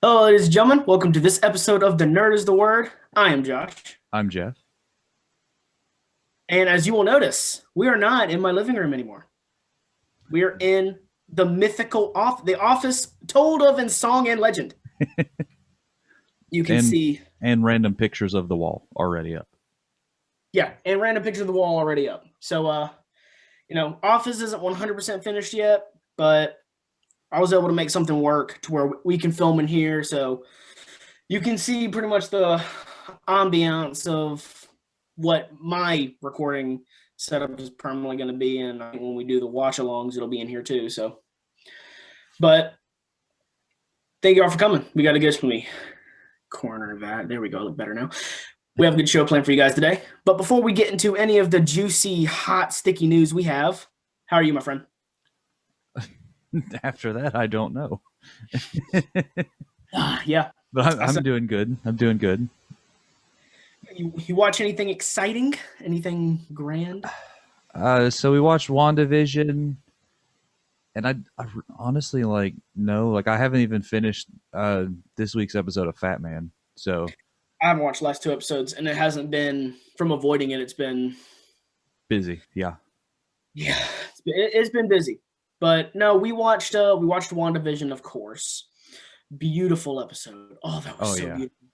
Hello, ladies and gentlemen. Welcome to this episode of The Nerd is the Word. I am Josh. I'm Jeff. And as you will notice, we are not in my living room anymore. We are in the mythical the office told of in song and legend. You can see. And random pictures of the wall already up. Yeah, and random picture of the wall already up. So, office isn't 100% finished yet, but I was able to make something work to where we can film in here. So you can see pretty much the ambiance of what my recording setup is permanently going to be. And when we do the watch alongs, it'll be in here too. So, but thank you all for coming. We got a good for me. Corner that. There we go. Look better now. We have a good show planned for you guys today. But before we get into any of the juicy, hot, sticky news we have, how are you, my friend? After that, I don't know. Yeah. But I'm doing good. I'm doing good. You watch anything exciting? Anything grand? So we watched WandaVision, and I honestly no, I haven't even finished this week's episode of Fat Man. So I haven't watched the last two episodes, and it hasn't been from avoiding it. It's been busy. Yeah, it's been busy. But no, we watched WandaVision, of course. Beautiful episode. Oh, that was so beautiful.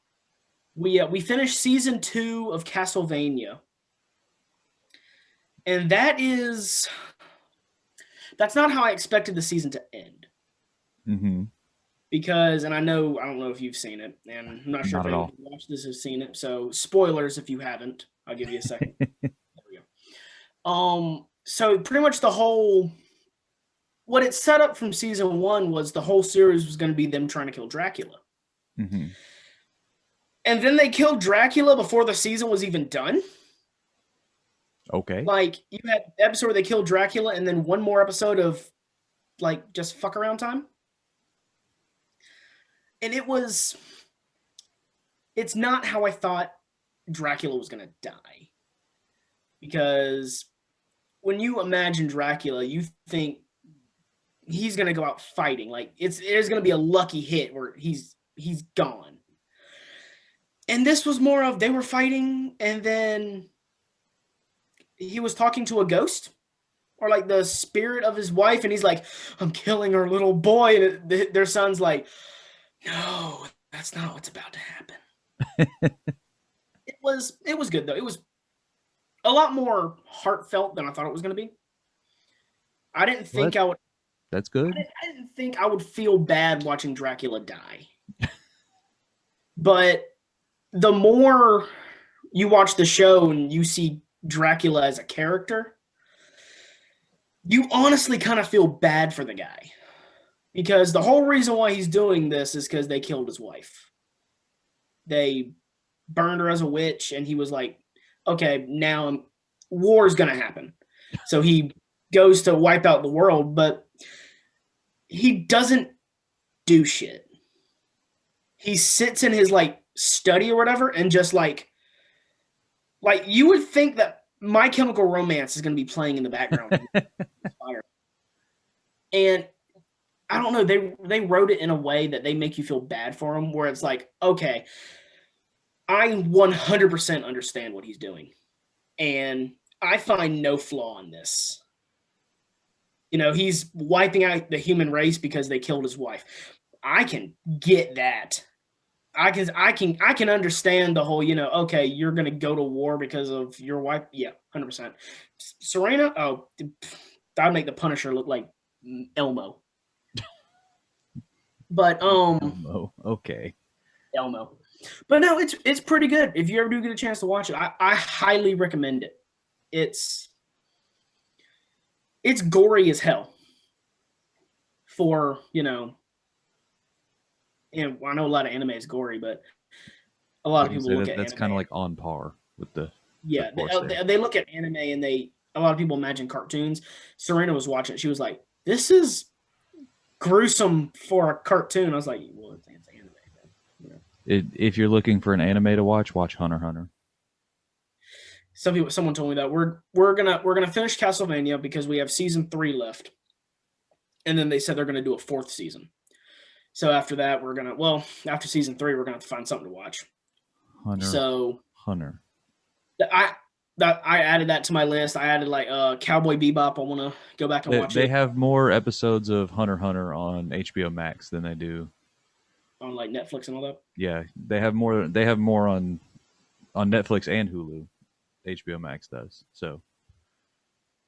We finished season 2 of Castlevania, and that's not how I expected the season to end. Mm-hmm. Because, and I don't know if you've seen it, and I'm not sure if anyone who watched this has seen it. So spoilers if you haven't. I'll give you a second. There we go. So pretty much what it set up from season 1 was the whole series was going to be them trying to kill Dracula. Mm-hmm. And then they killed Dracula before the season was even done. Okay. You had an episode where they killed Dracula and then one more episode of just fuck around time. And it's not how I thought Dracula was going to die. Because when you imagine Dracula, you think he's going to go out fighting. It's going to be a lucky hit where he's gone. And this was more of they were fighting and then he was talking to a ghost or the spirit of his wife. And he's like, I'm killing her little boy. And their son's like, no, that's not what's about to happen. It was good though. It was a lot more heartfelt than I thought it was going to be. I didn't think I would. That's good. I didn't think I would feel bad watching Dracula die. But the more you watch the show and you see Dracula as a character, you honestly kind of feel bad for the guy. Because the whole reason why he's doing this is because they killed his wife. They burned her as a witch, and he was like, okay, now war is going to happen. So he goes to wipe out the world, but he doesn't do shit. He sits in his study or whatever and just you would think that My Chemical Romance is going to be playing in the background. And I don't know, they wrote it in a way that they make you feel bad for him, where it's like, okay, I 100% understand what he's doing. And I find no flaw in this. He's wiping out the human race because they killed his wife. I can get that. I can understand the whole, okay, you're going to go to war because of your wife. Yeah, 100%. Serena, that would make the Punisher look like Elmo. But Elmo, okay. Elmo. But no, it's pretty good. If you ever do get a chance to watch it, I highly recommend it. It's gory as hell. For, and I know a lot of anime is gory, but a lot of people look at that's kind of on par with the they look at anime and a lot of people imagine cartoons. Serena was watching it. She was like, this is gruesome for a cartoon. I was like, well, it's anime. If you're looking for an anime to watch Hunter x Hunter. Someone told me that we're gonna finish Castlevania because we have season 3 left, and then they said they're gonna do a 4th season. So after that, after season 3, we're gonna have to find something to watch. So Hunter. I added that to my list. I added like Cowboy Bebop. I want to go back and watch They it have more episodes of Hunter x Hunter on HBO Max than they do on like Netflix and all that. Yeah, they have more. They have more on Netflix and Hulu. HBO Max does. So,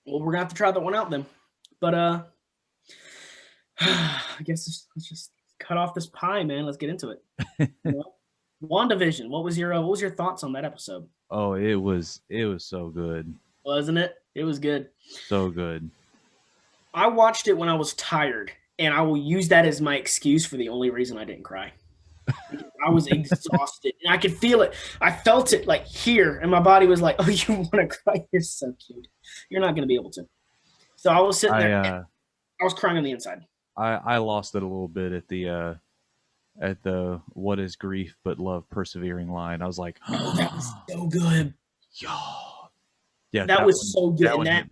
well, we're gonna have to try that one out then. But I guess let's just cut off this pie, man. Let's get into it. WandaVision. What was your thoughts on that episode? Oh, it was so good. Wasn't it? It was good. So good. I watched it when I was tired, and I will use that as my excuse for the only reason I didn't cry. I was exhausted, and I could feel it. I felt it like here, and my body was like, "Oh, you want to cry? You're so cute. You're not going to be able to." So I was sitting there. I was crying on the inside. I lost it a little bit at the "What is grief but love persevering" line. I was like, "Oh, that was so good." Yeah, that was so good, and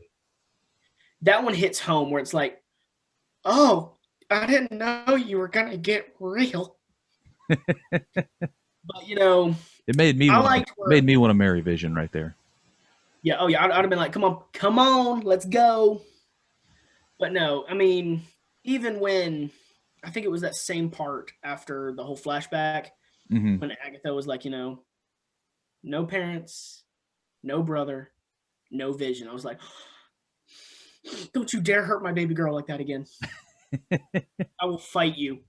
that one hits home where it's like, "Oh, I didn't know you were gonna get real." But it made me want to marry Vision right there. Yeah. Oh yeah. I'd have been like, come on, let's go. But no, I mean, even when I think it was that same part after the whole flashback, when Agatha was like, no parents, no brother, no Vision. I was like, don't you dare hurt my baby girl like that again. I will fight you.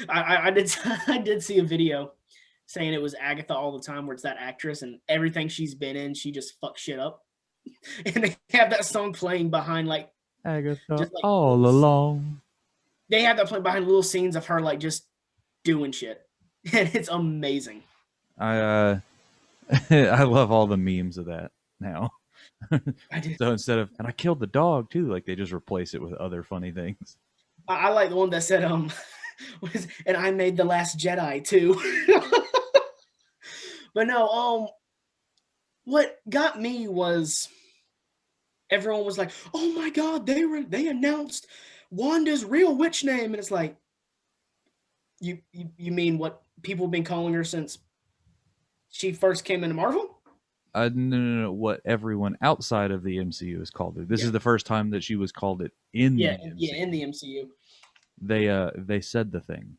I did see a video saying it was Agatha all the time, where it's that actress and everything she's been in, she just fucks shit up. And they have that song playing behind like Agatha all along. They have that playing behind little scenes of her like just doing shit. And it's amazing. I love all the memes of that now. So instead of, and I killed the dog too, like they just replace it with other funny things. I like the one that said, and I made The Last Jedi too. But no, what got me was everyone was like, "Oh my God, they announced Wanda's real witch name," and it's like, you mean what people have been calling her since she first came into Marvel? No, what everyone outside of the MCU has called her. This is the first time that she was called it in the MCU. Yeah, in the MCU. They said the thing.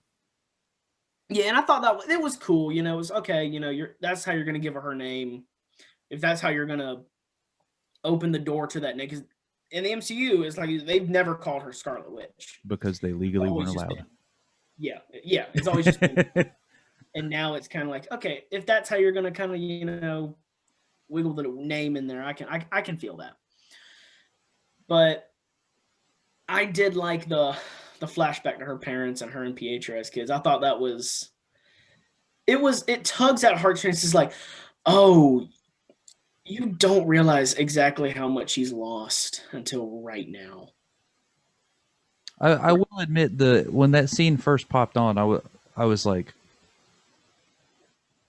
Yeah, and I thought that it was cool. It was okay. That's how you're going to give her name. If that's how you're going to open the door to that name, because in the MCU, it's like they've never called her Scarlet Witch because they legally weren't allowed. Yeah, it's always just been. And now it's kind of like, okay, if that's how you're going to kind of wiggle the name in there, I can feel that. But I did like the flashback to her parents and her and Pietro as kids. I thought that it tugs at heartstrings. It's like, oh, you don't realize exactly how much she's lost until right now. I will admit when that scene first popped on, I was like,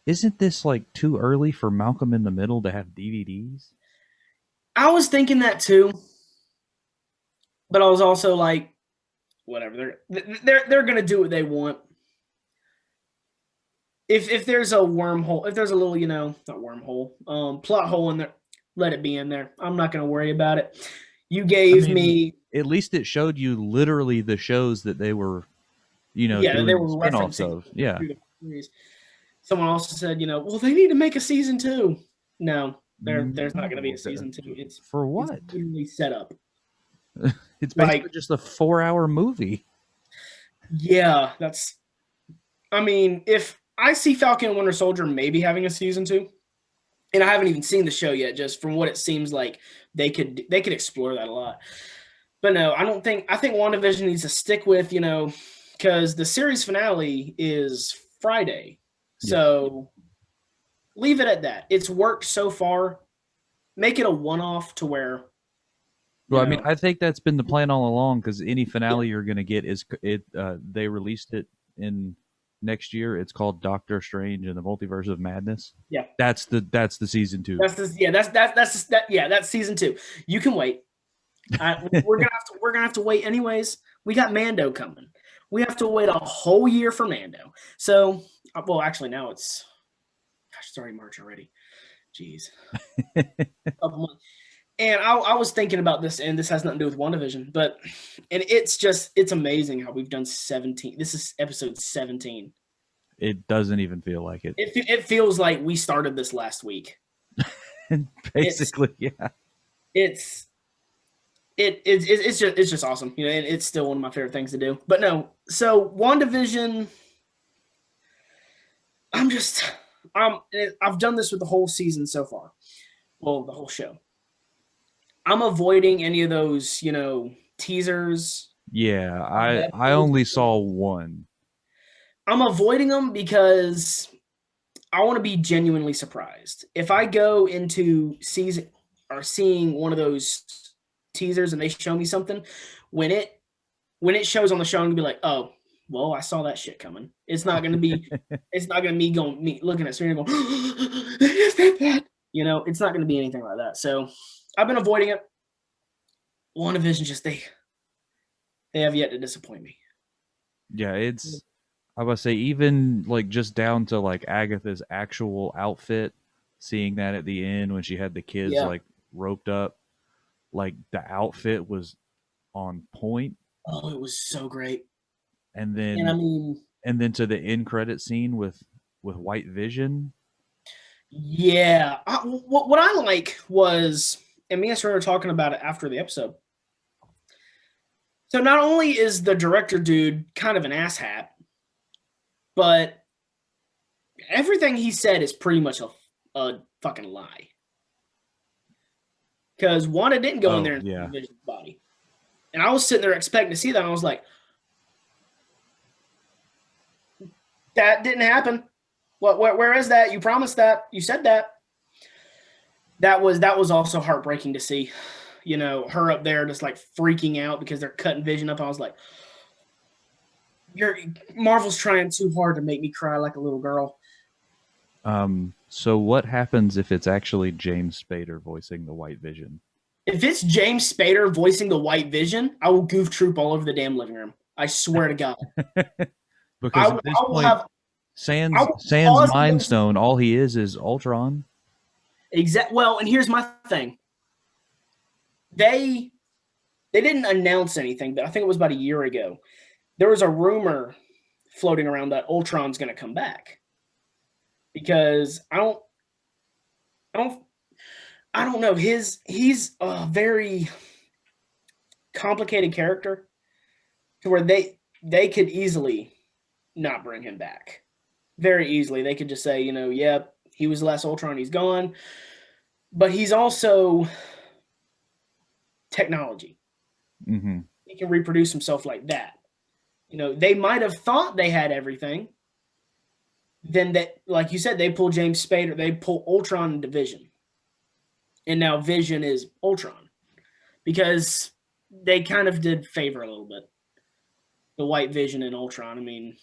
isn't this like too early for Malcolm in the Middle to have DVDs? I was thinking that too, but I was also like, whatever. They're gonna do what they want. If there's a wormhole, if there's a little, not wormhole, plot hole in there, let it be in there. I'm not gonna worry about it. You gave me. At least it showed you literally the shows that they were, doing they were spinoffs referencing of. Yeah. Someone also said, well, they need to make a season 2. No, there's not gonna be a season 2. It's for what? It's literally set up. It's basically just a 4-hour movie. Yeah, I mean, if I see Falcon and Winter Soldier maybe having a season 2, and I haven't even seen the show yet, just from what it seems like they could explore that a lot. But no, I think WandaVision needs to stick with, because the series finale is Friday. Yeah. So leave it at that. It's worked so far. Make it a one-off to where. Well, I mean, I think that's been the plan all along, because any finale you're going to get is they released it in next year. It's called Doctor Strange and the Multiverse of Madness. Yeah, that's the season 2. That's season 2. You can wait. We're gonna have to wait anyways. We got Mando coming. We have to wait a whole year for Mando. So, well, actually, now it's already March already. Jeez. And I was thinking about this, and this has nothing to do with WandaVision, and it's amazing how we've done 17. This is episode 17. It doesn't even feel like it. It feels like we started this last week. Basically, yeah. It's just awesome, and it's still one of my favorite things to do. But no, so WandaVision, I've done this with the whole season so far. Well, the whole show. I'm avoiding any of those, teasers. Yeah, I only saw one. I'm avoiding them because I want to be genuinely surprised. If I go into season or seeing one of those teasers and they show me something, when it shows on the show, I'm gonna be like, oh, well, I saw that shit coming. It's not gonna be me looking at screen and going, is that? It's not gonna be anything like that. So I've been avoiding it. WandaVision, just they have yet to disappoint me. Yeah, I would say even like just down to like Agatha's actual outfit, seeing that at the end when she had the kids like roped up, like the outfit was on point. Oh, it was so great. And then to the end credit scene with White Vision. Yeah, what I like was, and me and Sir were talking about it after the episode. So not only is the director dude kind of an asshat, but everything he said is pretty much a fucking lie. Because Wanda didn't go in there and see Vision's body. And I was sitting there expecting to see that, and I was like, that didn't happen. Where is that? You promised that. You said that. That was also heartbreaking to see. Her up there just like freaking out because they're cutting Vision up. I was like, Marvel's trying too hard to make me cry like a little girl. So what happens if it's actually James Spader voicing the White Vision? If it's James Spader voicing the White Vision, I will goof troop all over the damn living room. I swear to God. Because at this point, Sans Mind Stone, all he is Ultron. Well, and here's my thing. They didn't announce anything, but I think it was about a year ago. There was a rumor floating around that Ultron's going to come back. Because I don't know. He's a very complicated character to where they could easily not bring him back. Very easily. They could just say, yep, he was the last Ultron, he's gone. But he's also technology. Mm-hmm. He can reproduce himself like that. They might have thought they had everything. Then that, like you said, they pull James Spader, they pull Ultron into Vision. And now Vision is Ultron. Because they kind of did favor a little bit. The White Vision and Ultron. I mean,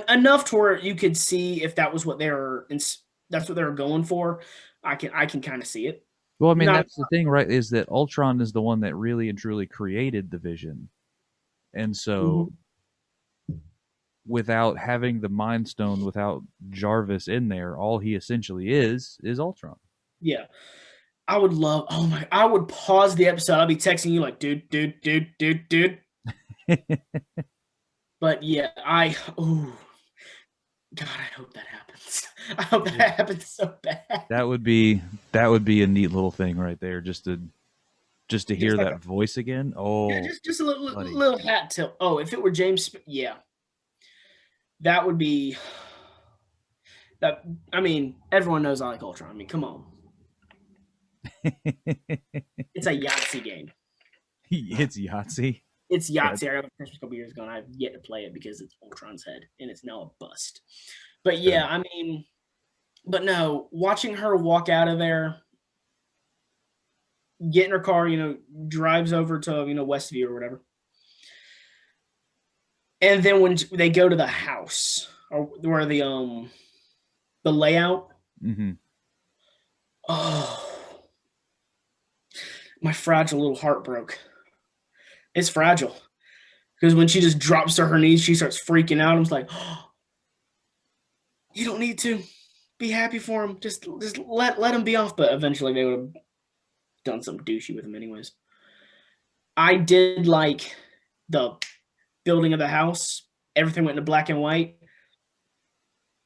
enough to where you could see if that was what that's what they were going for. I can kind of see it. Well, I mean, that's the thing, right? Is that Ultron is the one that really and truly created the Vision. And so without having the Mind Stone, without Jarvis in there, all he essentially is Ultron. Yeah. I would pause the episode. I'll be texting you like, dude. But yeah, God, I hope that happens. I hope that happens so bad. That would be a neat little thing right there, just to hear like that voice again. Oh, yeah, just a little hat tilt. Oh, if it were James, yeah, that would be. That, I mean, everyone knows I like Ultron. I mean, come on. It's a Yahtzee game. It's Yahtzee. It's Yahtzee. I got it a couple years ago, and I've yet to play it because it's Ultron's head, and it's now a bust. But yeah, I mean, but no, watching her walk out of there, get in her car, drives over to Westview or whatever, and then when they go to the house or where the layout, oh, my fragile little heart broke. It's fragile Because when she just drops to her knees, she starts freaking out. I'm just like, oh, you don't need to be happy for him. Just let him be off. But eventually they would have done something douchey with him anyways. I did like the building of the house. Everything went into black and white.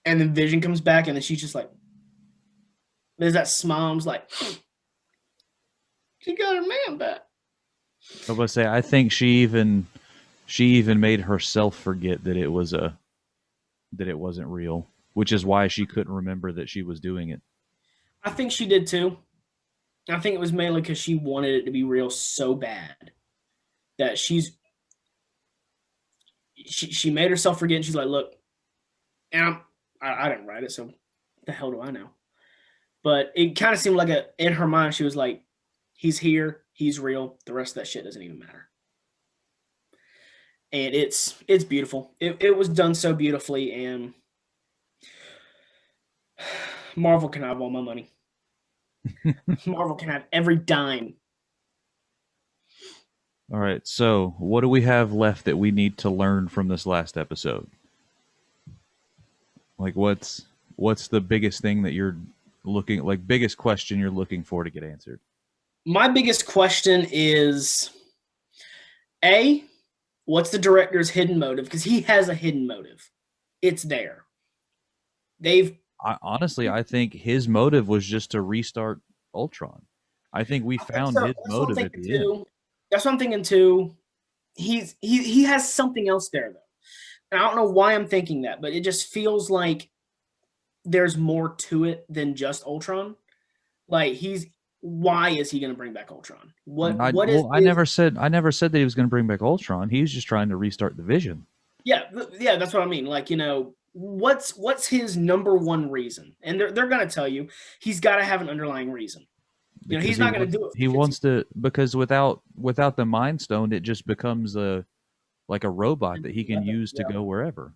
And then Vision comes back, and then she's just like, there's that smile. I'm like, she got her man back. I was gonna say, I think she even made herself forget that it wasn't real, which is why she couldn't remember that she was doing it. I think she did too. I think it was mainly because she wanted it to be real so bad that she made herself forget. And she's like, look, and I didn't write it, so the hell do I know? But it kind of seemed like in her mind, she was like, he's here, he's real. The rest of that shit doesn't even matter. And it's beautiful. It was done so beautifully, and Marvel can have all my money. Marvel can have every dime. All right, so what do we have left that we need to learn from this last episode? Like, what's the biggest thing that you're looking, like, biggest question you're looking for to get answered? My biggest question is, A, what's the director's hidden motive? Because he has a hidden motive. It's there. Honestly, I think his motive was just to restart Ultron. I think we found his motive at the end. That's what I'm thinking too. He has something else there though. And I don't know why I'm thinking that, but it just feels like there's more to it than just Ultron. Like why is he going to bring back Ultron? I never said that he was going to bring back Ultron. He was just trying to restart the Vision. Yeah, that's what I mean. Like, what's his number one reason? And they're going to tell you he's got to have an underlying reason. Because he's not going to do it. He wants to, because without the Mind Stone, it just becomes like a robot that he can use to go wherever.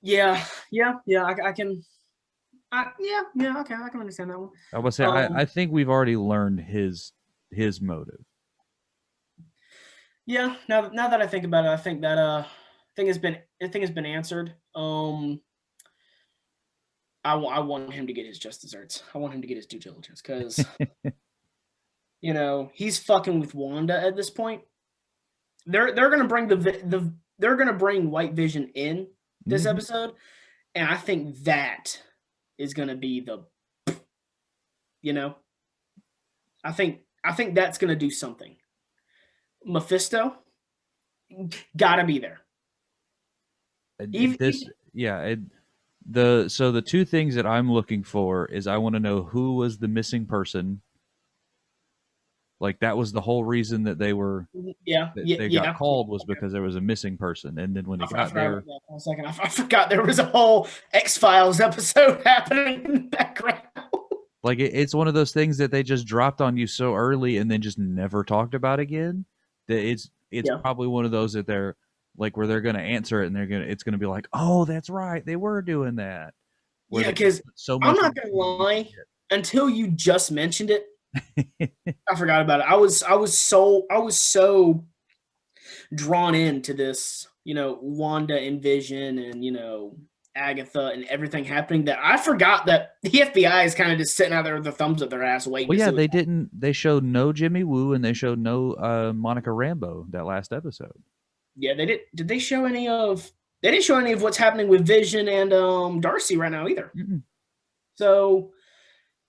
Yeah, I can. Okay, I can understand that one. I would say I think we've already learned his motive. Yeah, now that I think about it, I think that thing has been answered. I want him to get his just desserts. I want him to get his due diligence because he's fucking with Wanda at this point. They're gonna bring they're gonna bring White Vision in this episode, and I think that is gonna be the I think that's gonna do something. Mephisto gotta be there. So the two things that I'm looking for is I want to know who was the missing person. Like, that was the whole reason that they got called, was because there was a missing person. And then when they got there, one second, I forgot there was a whole X-Files episode happening in the background. Like, it's one of those things that they just dropped on you so early and then just never talked about again. That it's probably one of those that they're like, where they're going to answer it and it's going to be like, oh, that's right, they were doing that. Yeah, because I'm not going to lie, until you just mentioned it, I forgot about it. I was so drawn into this, Wanda and Vision and Agatha and everything happening that I forgot that the FBI is kind of just sitting out there with their thumbs up their ass waiting. Well, yeah, they showed no Jimmy Woo and they showed no Monica Rambeau that last episode. Yeah, they did. Did they show any of? They didn't show any of what's happening with Vision and Darcy right now either. Mm-mm. So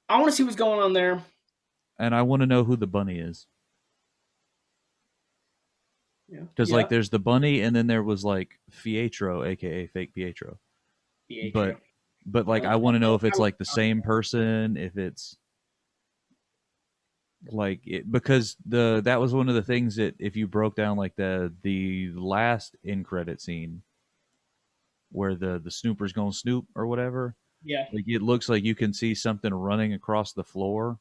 I want to see what's going on there. And I want to know who the bunny is. Yeah. Because like there's the bunny and then there was like Pietro, aka fake Pietro. But like I want to know if it's like the same person, if it's like it, because that was one of the things that if you broke down like the last end credit scene where the snooper's gonna snoop or whatever. Yeah. Like it looks like you can see something running across the floor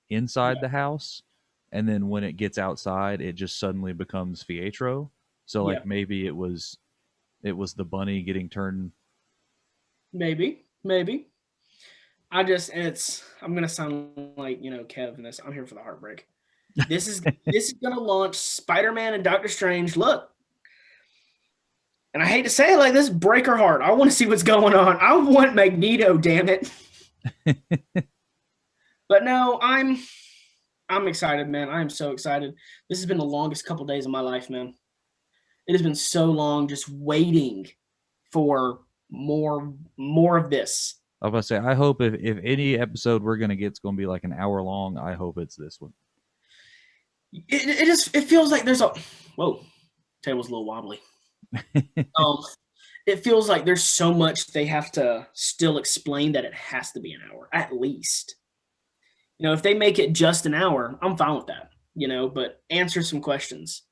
inside the house, and then when it gets outside it just suddenly becomes Pietro. So like maybe it was the bunny getting turned. Maybe I'm gonna sound like Kev in this. I'm here for the heartbreak. This is gonna launch Spider-Man and Doctor Strange. Look, and I hate to say it like this, break her heart. I want to see what's going on. I want Magneto, damn it. But no, I'm excited, man. I am so excited. This has been the longest couple days of my life, man. It has been so long just waiting for more of this. I was about to say, I hope if any episode we're gonna get is gonna be like an hour long, I hope it's this one. It feels like there's a whoa, table's a little wobbly. It feels like there's so much they have to still explain that it has to be an hour at least. You know, if they make it just an hour, I'm fine with that. You know, but answer some questions.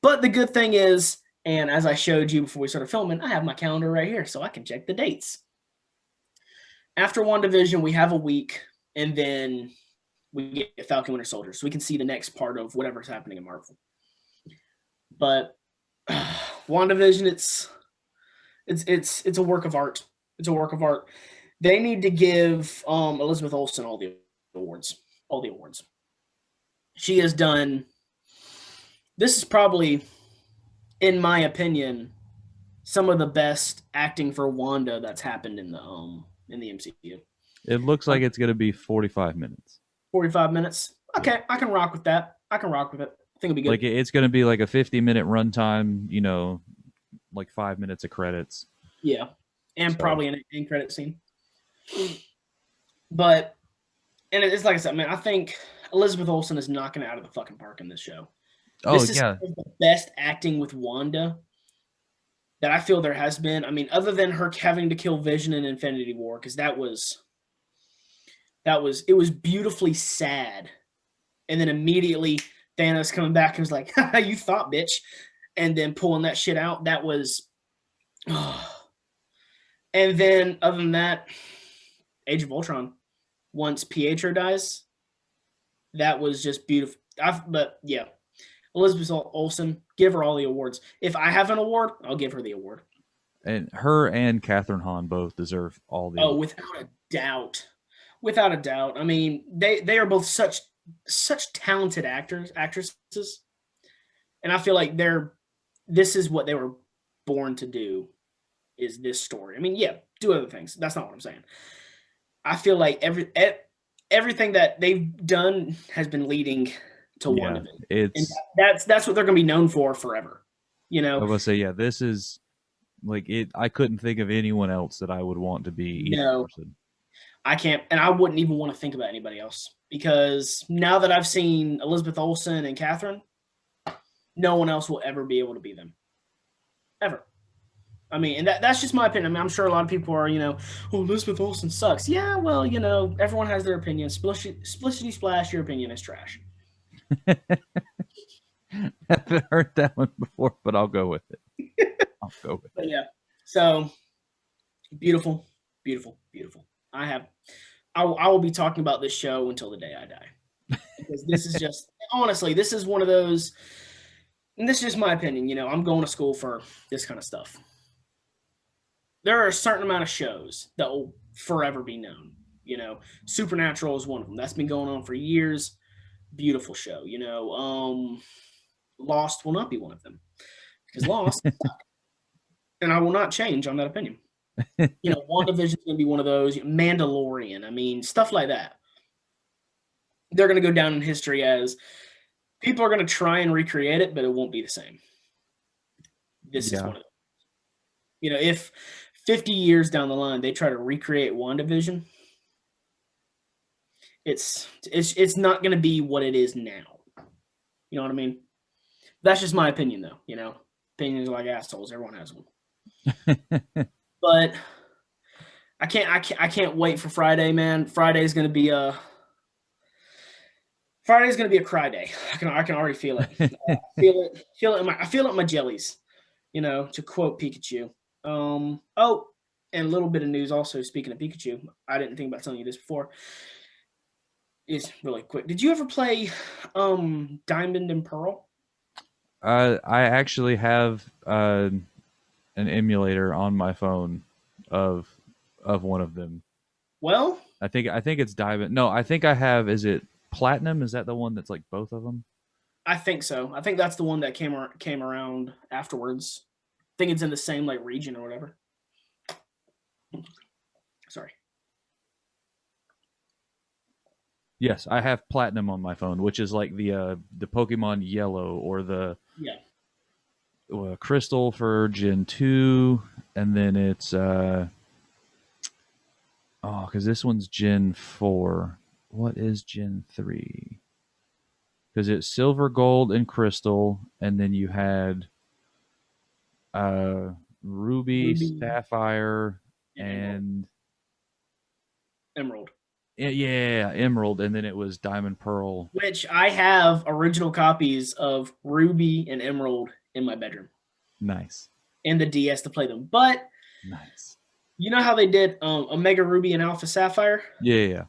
But the good thing is, and as I showed you before we started filming, I have my calendar right here, so I can check the dates. After WandaVision, we have a week, and then we get Falcon Winter Soldier, so we can see the next part of whatever's happening in Marvel. But WandaVision, it's a work of art. It's a work of art. They need to give Elizabeth Olsen all the awards. All the awards. She has done. This is probably, in my opinion, some of the best acting for Wanda that's happened in the MCU. It looks like it's gonna be 45 minutes. 45 minutes. Okay, yeah. I can rock with that. I can rock with it. I think it'll be good. Like it's gonna be like a 50-minute runtime. You know, like 5 minutes of credits. Yeah, and so, probably an end credit scene. But, and it's like I said, man, I think Elizabeth Olsen is knocking it out of the fucking park in this show. Oh, this is yeah. the best acting with Wanda that I feel there has been. I mean, other than her having to kill Vision in Infinity War, because it was beautifully sad. And then immediately Thanos coming back and was like, you thought, bitch. And then pulling that shit out. That was, And then other than that, Age of Ultron, once Pietro dies, that was just beautiful. But yeah, Elizabeth Olsen, give her all the awards. If I have an award, I'll give her the award. And her and Catherine Hahn both deserve all the awards. Without a doubt. Without a doubt. I mean, they are both such talented actresses. And I feel like this is what they were born to do, is this story. I mean, yeah, do other things. That's not what I'm saying. I feel like everything that they've done has been leading to WandaVision. And that's what they're going to be known for forever. You know, I was going to say, yeah, this is like it. I couldn't think of anyone else that I would want to be either person. I can't, and I wouldn't even want to think about anybody else, because now that I've seen Elizabeth Olsen and Catherine, no one else will ever be able to be them, ever. I mean, and that's just my opinion. I mean, I'm sure a lot of people are, Elizabeth Olsen sucks. Yeah, well, everyone has their opinion. Splicity splash, your opinion is trash. I haven't heard that one before, but I'll go with it. But yeah, so beautiful, beautiful, beautiful. I will be talking about this show until the day I die, because this is just, honestly, this is one of those, and this is just my opinion. I'm going to school for this kind of stuff. There are a certain amount of shows that will forever be known. Supernatural is one of them. That's been going on for years. Beautiful show. Lost will not be one of them, because Lost sucked. And I will not change on that opinion. WandaVision is going to be one of those. Mandalorian. I mean, stuff like that. They're going to go down in history as people are going to try and recreate it, but it won't be the same. This is one of those. If 50 years down the line they try to recreate WandaVision, it's not going to be what it is now. You know what I mean? That's just my opinion, though. Opinions are like assholes. Everyone has one. But I can't wait for Friday, man. Friday's going to be a cry day. I can already feel it. I feel it in my jellies. To quote Pikachu. And a little bit of news also, speaking of Pikachu, I didn't think about telling you this before. It's really quick. Did you ever play Diamond and Pearl? I actually have an emulator on my phone of one of them. Well, I think it's Diamond. No, I think I have. Is it Platinum, is that the one that's like both of them? I think so. I think that's the one that came around afterwards. I think it's in the same like region or whatever. Sorry. Yes, I have Platinum on my phone, which is like the Pokemon Yellow or the Crystal for Gen 2, and then it's because this one's Gen 4. What is Gen 3? Because it's Silver, Gold, and Crystal, and then you had Ruby, Sapphire, and Emerald. Yeah, Emerald, and then it was Diamond, Pearl. Which I have original copies of Ruby and Emerald in my bedroom. Nice. And the DS to play them. But nice. You know how they did Omega Ruby and Alpha Sapphire? Yeah.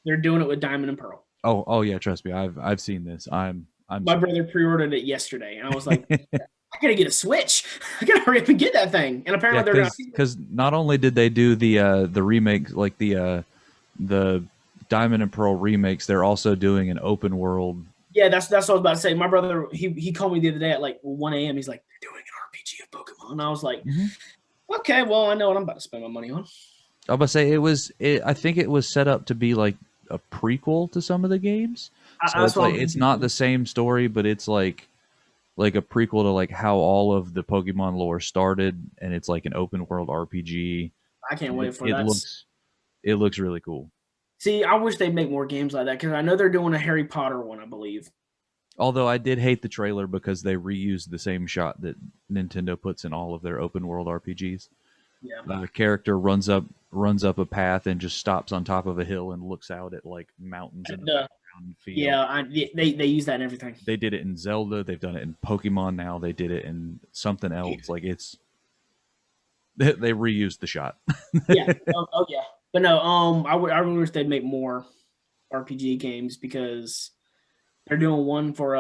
They're doing it with Diamond and Pearl. Oh yeah, trust me, I've seen this. My brother pre-ordered it yesterday, and I was like, I gotta get a Switch. I gotta hurry up and get that thing. And apparently they're gonna, because not only did they do the remake, like the Diamond and Pearl remakes, they're also doing an open world. Yeah, that's what I was about to say. My brother, he called me the other day at like 1 a.m. He's like, they're doing an RPG of Pokemon. And I was like, okay, well, I know what I'm about to spend my money on. I was about to say I think it was set up to be like a prequel to some of the games. So it's like it's not the same story, but it's like a prequel to like how all of the Pokemon lore started, and it's like an open world RPG. I can't wait for that. It looks really cool. See, I wish they'd make more games like that, because I know they're doing a Harry Potter one, I believe. Although I did hate the trailer because they reused the same shot that Nintendo puts in all of their open world RPGs. Yeah. The character runs up a path and just stops on top of a hill and looks out at like mountains in the background field. Yeah, they use that in everything. They did it in Zelda. They've done it in Pokemon now. They did it in something else. Like they reused the shot. Yeah. Oh yeah. But no, I really wish they'd make more RPG games, because they're doing one for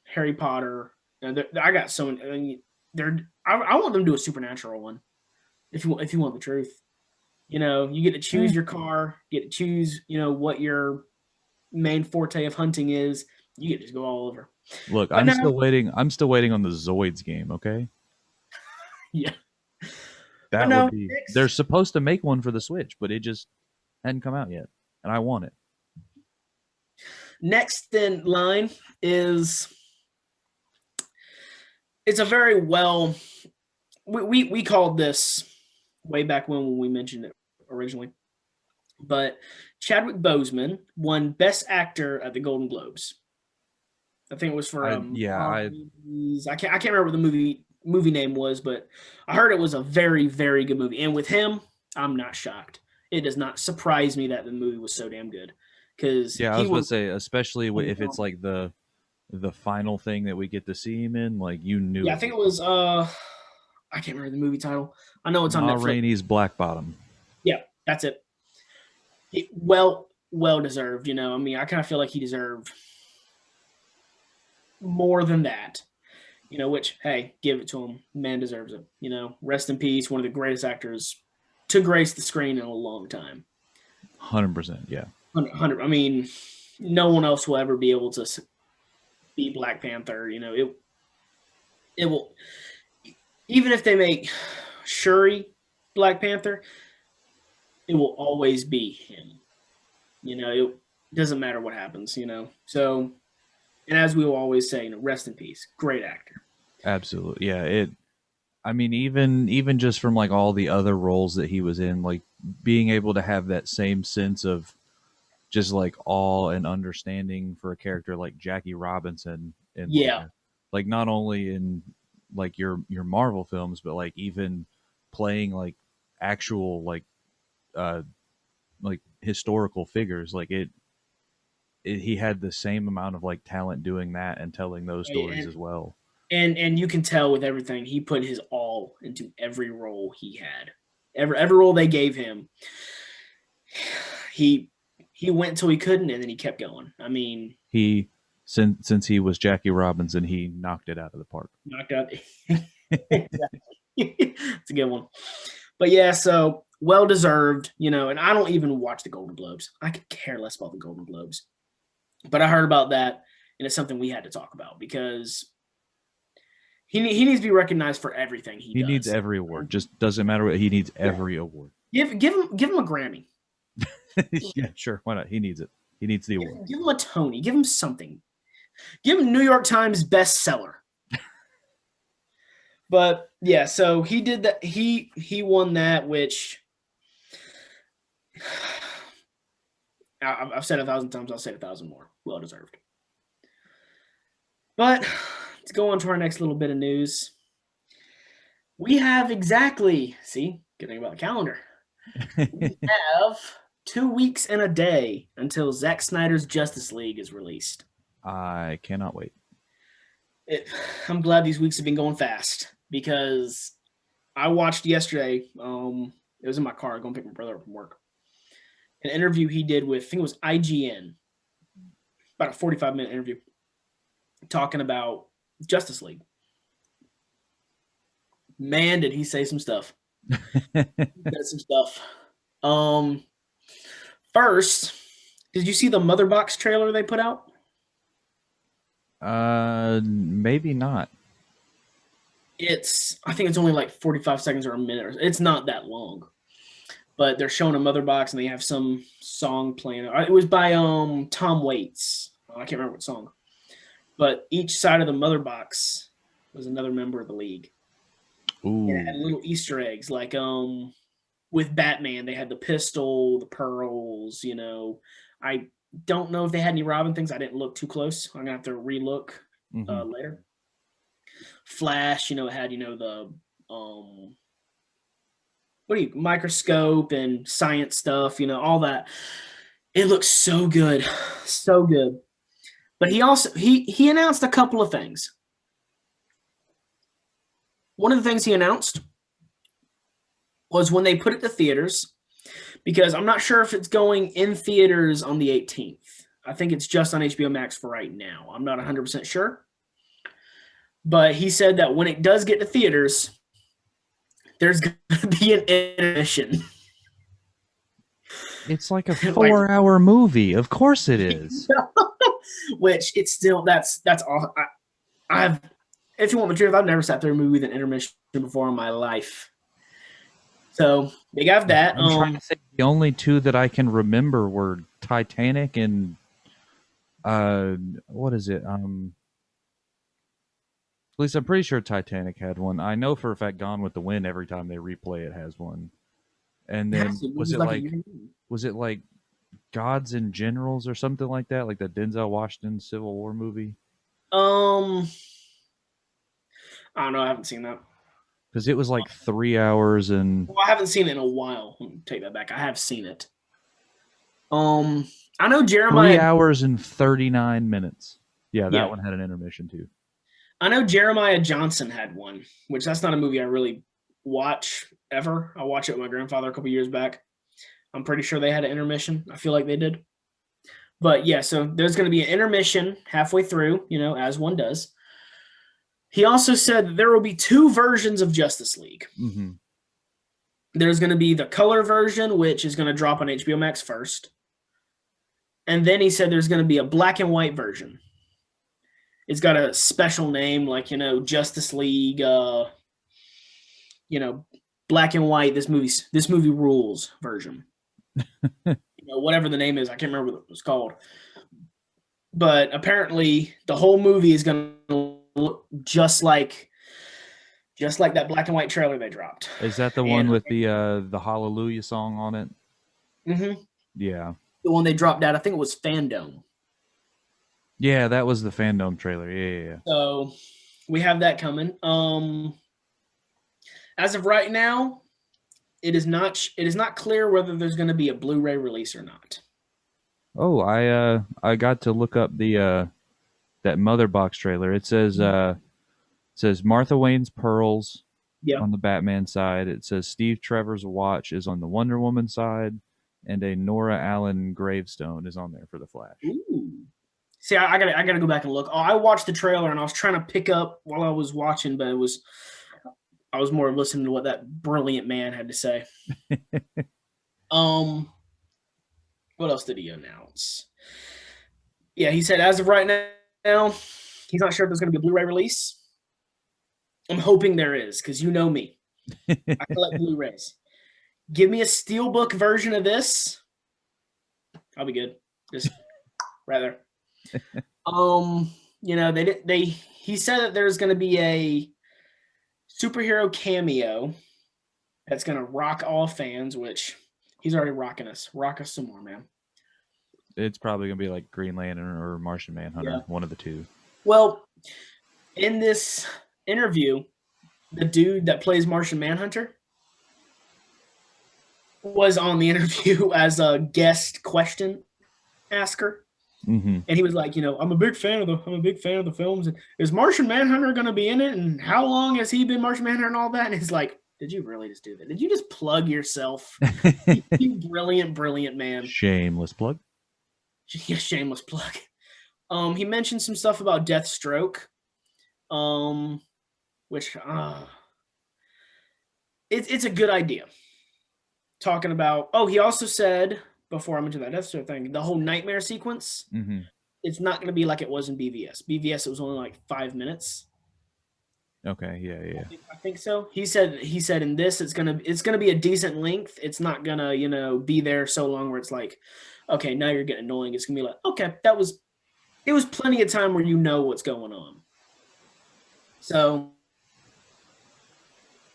Harry Potter. I got so many. I mean, I want them to do a Supernatural one. If you want the truth, you get to choose your car, you get to choose, what your main forte of hunting is. You get to just go all over. Look, I'm still waiting on the Zoids game. Okay. Yeah. That would be. They're supposed to make one for the Switch, but it just hadn't come out yet, and I want it. Next in line is, it's a very well. We called this way back when we mentioned it originally, but Chadwick Boseman won Best Actor at the Golden Globes. I think it was for I can't remember what the movie name was, but I heard it was a very, very good movie. And with him, I'm not shocked. It does not surprise me that the movie was so damn good. Because I was going to say, especially if it's like the final thing that we get to see him in, like you knew. Yeah, I think it was I can't remember the movie title. I know it's on Netflix. Rainey's Black Bottom. Yeah, that's it. Well deserved. I mean, I kind of feel like he deserved more than that. Which, hey, give it to him. Man deserves it. Rest in peace. One of the greatest actors to grace the screen in a long time. 100%, yeah. 100. I mean, no one else will ever be able to be Black Panther. It will. Even if they make Shuri Black Panther, it will always be him. It doesn't matter what happens. So. And as we will always say, rest in peace. Great actor. Absolutely. Yeah. I mean, even just from like all the other roles that he was in, like being able to have that same sense of just like awe and understanding for a character like Jackie Robinson. And like not only in like your Marvel films, but like even playing like actual like historical figures. Like he had the same amount of like talent doing that and telling those stories as well. And you can tell with everything, he put his all into every role he had. Every role they gave him, he went until he couldn't, and then he kept going. I mean, since he was Jackie Robinson, he knocked it out of the park. Knocked out. It's a good one. But yeah, so well deserved, and I don't even watch the Golden Globes. I could care less about the Golden Globes. But I heard about that, and it's something we had to talk about because he needs to be recognized for everything he does. Needs every award. Just doesn't matter what he needs. Every award. Give him a Grammy. Yeah, sure. Why not? He needs it. He needs the award. Give him a Tony. Give him something. Give him New York Times bestseller. But yeah, so he did that. He won that, which I've said 1,000 times. I'll say 1,000 more. Well deserved. But let's go on to our next little bit of news. We have exactly, see, good thing about the calendar. We have 2 weeks and a day until Zack Snyder's Justice League is released. I cannot wait. I'm glad these weeks have been going fast because I watched yesterday. It was in my car going to pick my brother up from work. An interview he did with, I think it was IGN, about a 45-minute interview, talking about Justice League. Man, did he say some stuff. He said some stuff. First, did you see the Mother Box trailer they put out? Maybe not. I think it's only like 45 seconds or a minute. It's not that long. But they're showing a Mother Box and they have some song playing. It was by Tom Waits. I can't remember what song. But each side of the Mother Box was another member of the League. Ooh. And it had little Easter eggs, like with Batman, they had the pistol, the pearls, you know. I don't know if they had any Robin things. I didn't look too close. I'm gonna have to relook later. Flash, you know, it had, you know, the microscope and science stuff, you know, all that. It looks so good. So good. But he also he announced a couple of things. One of the things he announced was when they put it to theaters, because I'm not sure if it's going in theaters on the 18th. I think it's just on HBO Max for right now. I'm not 100% sure. But he said that when it does get to theaters, there's going to be an intermission. It's like a 4-hour movie. Of course it is. Which it's still, that's all. If you want the truth, I've never sat through a movie with an intermission before in my life. So they got that. I'm trying to think. The only two that I can remember were Titanic and what is it? At least I'm pretty sure Titanic had one. I know for a fact Gone with the Wind, every time they replay it, has one. And then was it like Gods and Generals or something like that, like the Denzel Washington Civil War movie? I don't know. I haven't seen that. Because it was like 3 hours and... Well, I haven't seen it in a while. Let me take that back. I have seen it. I know Jeremiah... 3 hours and 39 minutes. Yeah, that one had an intermission too. I know Jeremiah Johnson had one, which that's not a movie I really watch ever. I watched it with my grandfather a couple years back. I'm pretty sure they had an intermission. I feel like they did. But yeah, so there's going to be an intermission halfway through, you know, as one does. He also said that there will be 2 versions of Justice League. Mm-hmm. There's going to be the color version, which is going to drop on HBO Max first. And then he said there's going to be a black and white version. It's got a special name, like, you know, Justice League, you know, black and white, this movie rules version. You know, whatever the name is, I can't remember what it was called. But apparently the whole movie is going to look just like that black and white trailer they dropped. Is that the one with the Hallelujah song on it? Mm-hmm. Yeah. The one they dropped out, I think it was Fandom. Yeah, that was the Fandom trailer. Yeah. So we have that coming. As of right now, it is not clear whether there's going to be a Blu-ray release or not. Oh, I got to look up the that Mother Box trailer. It says Martha Wayne's pearls on the Batman side. It says Steve Trevor's watch is on the Wonder Woman side, and a Nora Allen gravestone is on there for the Flash. Ooh. See, I gotta go back and look. Oh, I watched the trailer and I was trying to pick up while I was watching, but I was more listening to what that brilliant man had to say. What else did he announce? Yeah, he said as of right now, he's not sure if there's going to be a Blu-ray release. I'm hoping there is, because you know me. I collect Blu-rays. Give me a steelbook version of this. I'll be good. Just rather. He said that there's going to be a superhero cameo that's going to rock all fans, which he's already rocking us. Rock us some more, man. It's probably going to be like Green Lantern or Martian Manhunter, one of the two. Well, in this interview, the dude that plays Martian Manhunter was on the interview as a guest question asker. Mm-hmm. And he was like, I'm a big fan of the films. And is Martian Manhunter going to be in it? And how long has he been Martian Manhunter and all that? And he's like, did you really just do that? Did you just plug yourself? You brilliant, brilliant man. Shameless plug. Yeah, shameless plug. He mentioned some stuff about Deathstroke, which it's a good idea. Talking about, he also said, before I'm into that Deathstroke thing, the whole nightmare sequence, it's not going to be like it was in BVS. BVS, it was only like 5 minutes. Okay, yeah. I think so. He said in this it's gonna be a decent length. It's not gonna be there so long where it's like, okay, now you're getting annoying. It's gonna be like, okay, it was plenty of time where you know what's going on. So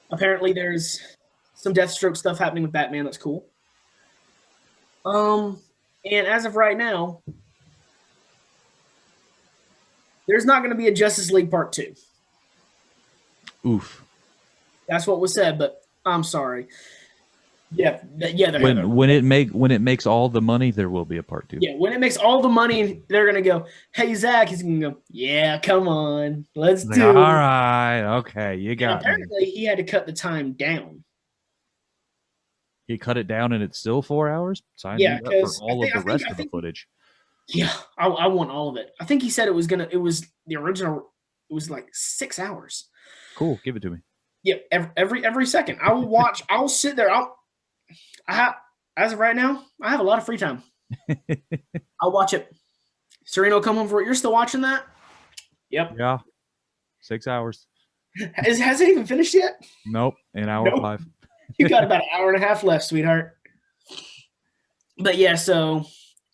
apparently there's some Deathstroke stuff happening with Batman that's cool. And as of right now, there's not going to be a Justice League Part 2. Oof. That's what was said, but I'm sorry. Yeah. When it makes all the money, there will be a Part 2. Yeah, when it makes all the money, they're gonna go, "Hey Zack," he's gonna go, "Yeah, come on, let's do it." All right, okay, you got. And apparently, he had to cut the time down. He cut it down, and it's still 4 hours. Sign Yeah, me up for all of the rest of the footage. Yeah, I want all of it. I think he said it was the original. It was like 6 hours. Cool, give it to me. Yeah, every second. I will watch. I'll sit there. As of right now, I have a lot of free time. I'll watch it. Serena will come home for it. You're still watching that? Yep. Yeah. 6 hours. Has it even finished yet? Nope. An hour 5. You got about an hour and a half left, sweetheart. But yeah, so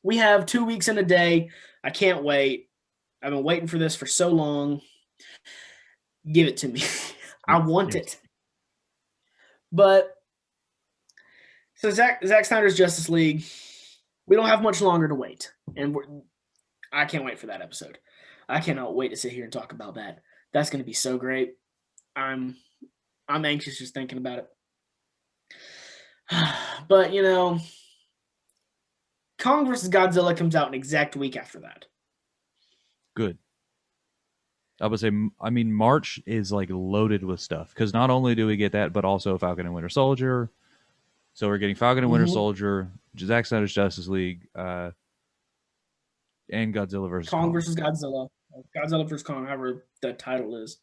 we have 2 weeks in a day. I can't wait. I've been waiting for this for so long. Give it to me. I want it. But so Zack Snyder's Justice League, we don't have much longer to wait. And I can't wait for that episode. I cannot wait to sit here and talk about that. That's going to be so great. I'm anxious just thinking about it. But, Kong vs. Godzilla comes out an exact week after that. Good. I would say, March is like loaded with stuff because not only do we get that, but also Falcon and Winter Soldier. So we're getting Falcon and Winter Soldier, Zack Snyder's Justice League, and Godzilla vs. Kong versus Godzilla. Godzilla vs. Kong, however the title is.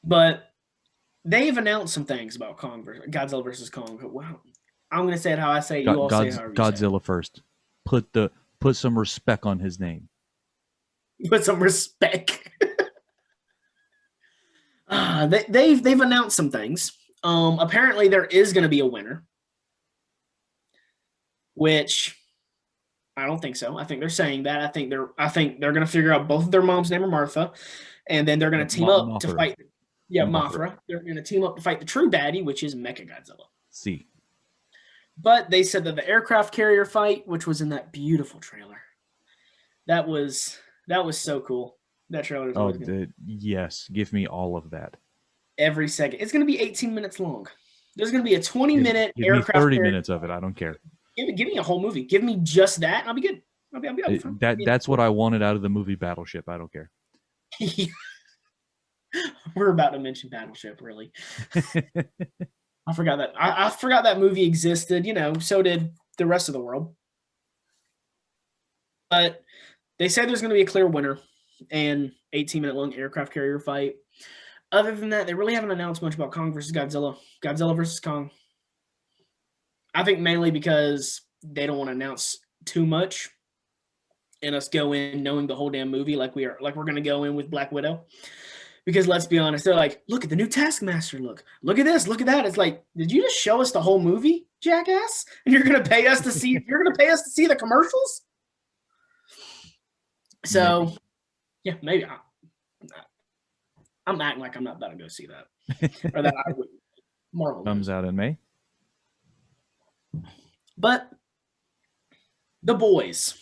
But they've announced some things about Godzilla versus Kong. Wow. I'm going to say it how I say it. You all say it however you Godzilla say it. First. Put some respect on his name. Put some respect. They've announced some things. Apparently there is going to be a winner, which I don't think so. I think they're saying that. I think they're going to figure out both of their moms' name are Martha, and then they're going to team up to fight. Yeah, Mothra. They're going to team up to fight the true baddie, which is Mechagodzilla. See. But they said that the aircraft carrier fight, which was in that beautiful trailer, that was so cool. That trailer. Yes, give me all of that. Every second. It's going to be 18 minutes long. There's going to be a 20-minute aircraft. 30 carrier. minits of it. I don't care. Give me a whole movie. Give me just that. And I'll be good. I'll be fine. That's what I wanted out of the movie Battleship. I don't care. We're about to mention Battleship, really. I forgot that. I forgot that movie existed. So did the rest of the world. But they say there's going to be a clear winner and 18-minute long aircraft carrier fight. Other than that, they really haven't announced much about Kong versus Godzilla. Godzilla versus Kong. I think mainly because they don't want to announce too much. and us go in knowing the whole damn movie like we're going to go in with Black Widow. Because let's be honest, they're like, look at the new Taskmaster. Look at this. Look at that. It's like, did you just show us the whole movie, jackass? And you're going to pay us to see? You're going to pay us to see the commercials? So, maybe. Yeah, maybe. I'm acting like I'm not about to go see that, or that I would. Marvel comes out in May. But The Boys,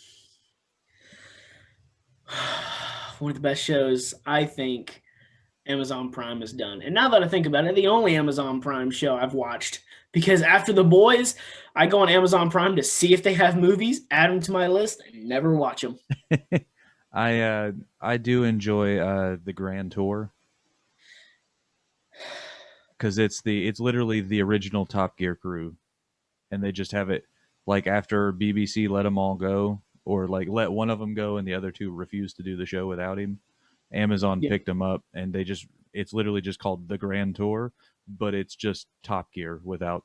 one of the best shows I think Amazon Prime has done. And now that I think about it, the only Amazon Prime show I've watched, because after The Boys, I go on Amazon Prime to see if they have movies, add them to my list, and never watch them. I do enjoy the Grand Tour, because it's literally the original Top Gear crew, and they just have it like after BBC let them all go, or like let one of them go and the other two refused to do the show without him. Amazon picked them up, and it's literally just called the Grand Tour, but it's just Top Gear without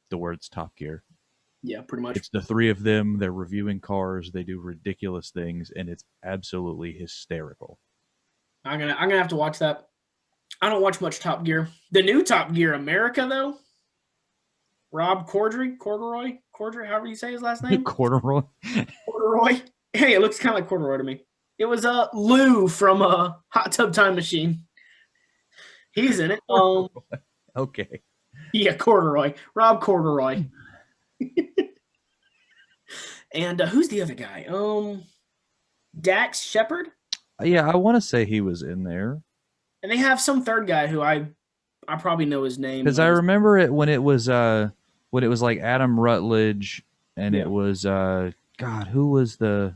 the words Top Gear. Yeah, pretty much. It's the three of them. They're reviewing cars. They do ridiculous things, and it's absolutely hysterical. I'm gonna have to watch that. I don't watch much Top Gear. The new Top Gear America, though. Rob Corddry, however you say his last name. Corduroy. Hey, it looks kind of like corduroy to me. It was Lou from Hot Tub Time Machine. He's in it. Okay. Yeah, Corduroy. Rob Corduroy. And who's the other guy? Dax Shepard? Yeah, I want to say he was in there. And they have some third guy who I probably know his name. Because I remember it when it was like Adam Rutledge, and it was God, who was the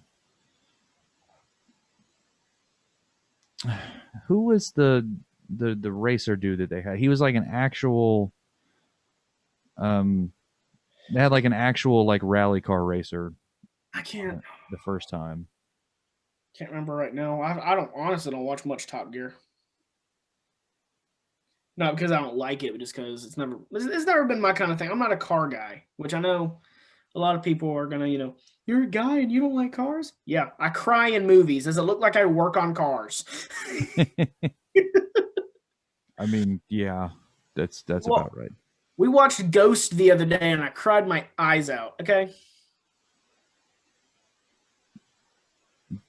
racer dude that they had? He was like an actual they had like an actual like rally car racer. I can't the first time. Can't remember right now. I don't watch much Top Gear. Not because I don't like it, but just because it's never been my kind of thing. I'm not a car guy, which I know a lot of people are gonna, you're a guy and you don't like cars? Yeah, I cry in movies. Does it look like I work on cars? I mean, yeah, that's about right. We watched Ghost the other day and I cried my eyes out. Okay.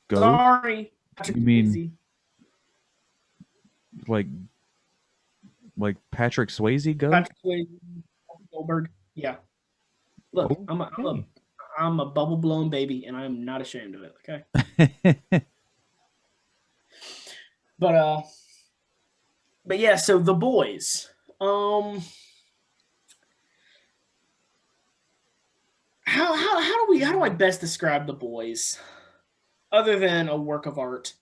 Ghost? Sorry. You mean like Patrick Swayze Ghost? Patrick Swayze, Goldberg. Yeah. Look, okay. I'm a bubble blown baby, and I'm not ashamed of it. Okay. But yeah. So The Boys. How do I best describe The Boys, other than a work of art?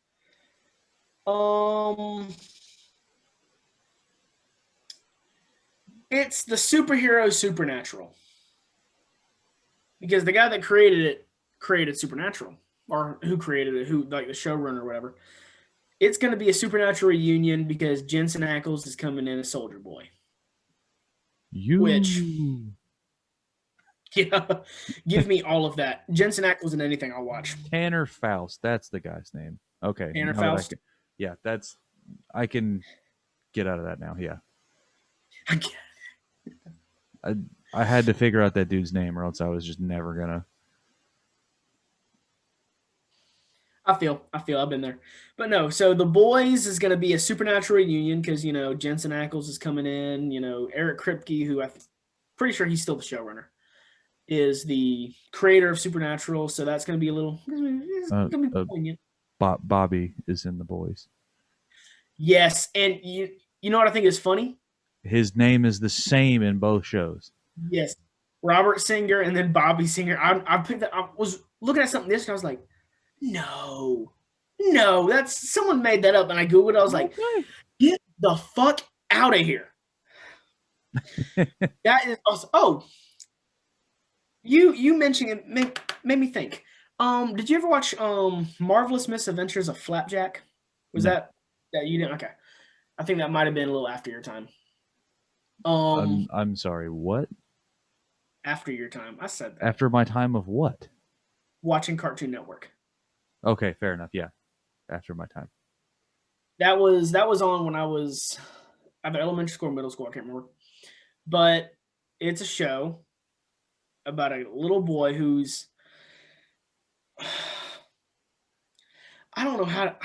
It's the superhero Supernatural. Because the guy that created it created Supernatural, or who created it, like the showrunner or whatever. It's going to be a Supernatural reunion because Jensen Ackles is coming in as Soldier Boy. Which, yeah, give me all of that. Jensen Ackles in anything I'll watch. Tanner Faust, that's the guy's name. Okay. Tanner Faust. Yeah, I can get out of that now. Yeah. I had to figure out that dude's name, or else I was just never gonna. I feel I've been there, but no. So The Boys is going to be a Supernatural reunion because Jensen Ackles is coming in. Eric Kripke, who I'm pretty sure he's still the showrunner, is the creator of Supernatural. So that's going to be a little. It's going to be poignant. Bobby is in The Boys. Yes, and you know what I think is funny? His name is the same in both shows. Yes, Robert Singer and then Bobby Singer. I was looking at something this, and I was like, no, that's someone made that up. And I googled it. I was like, get the fuck out of here. That is awesome. Oh, you mentioning it made me think. Did you ever watch Marvelous Misadventures of Flapjack? Was that you didn't? Okay, I think that might have been a little after your time. I'm sorry, what? After your time. I said that. After my time of what? Watching Cartoon Network. Okay, fair enough. Yeah, after my time. That was on when I was either elementary school or middle school. I can't remember, but it's a show about a little boy who's I don't know how to.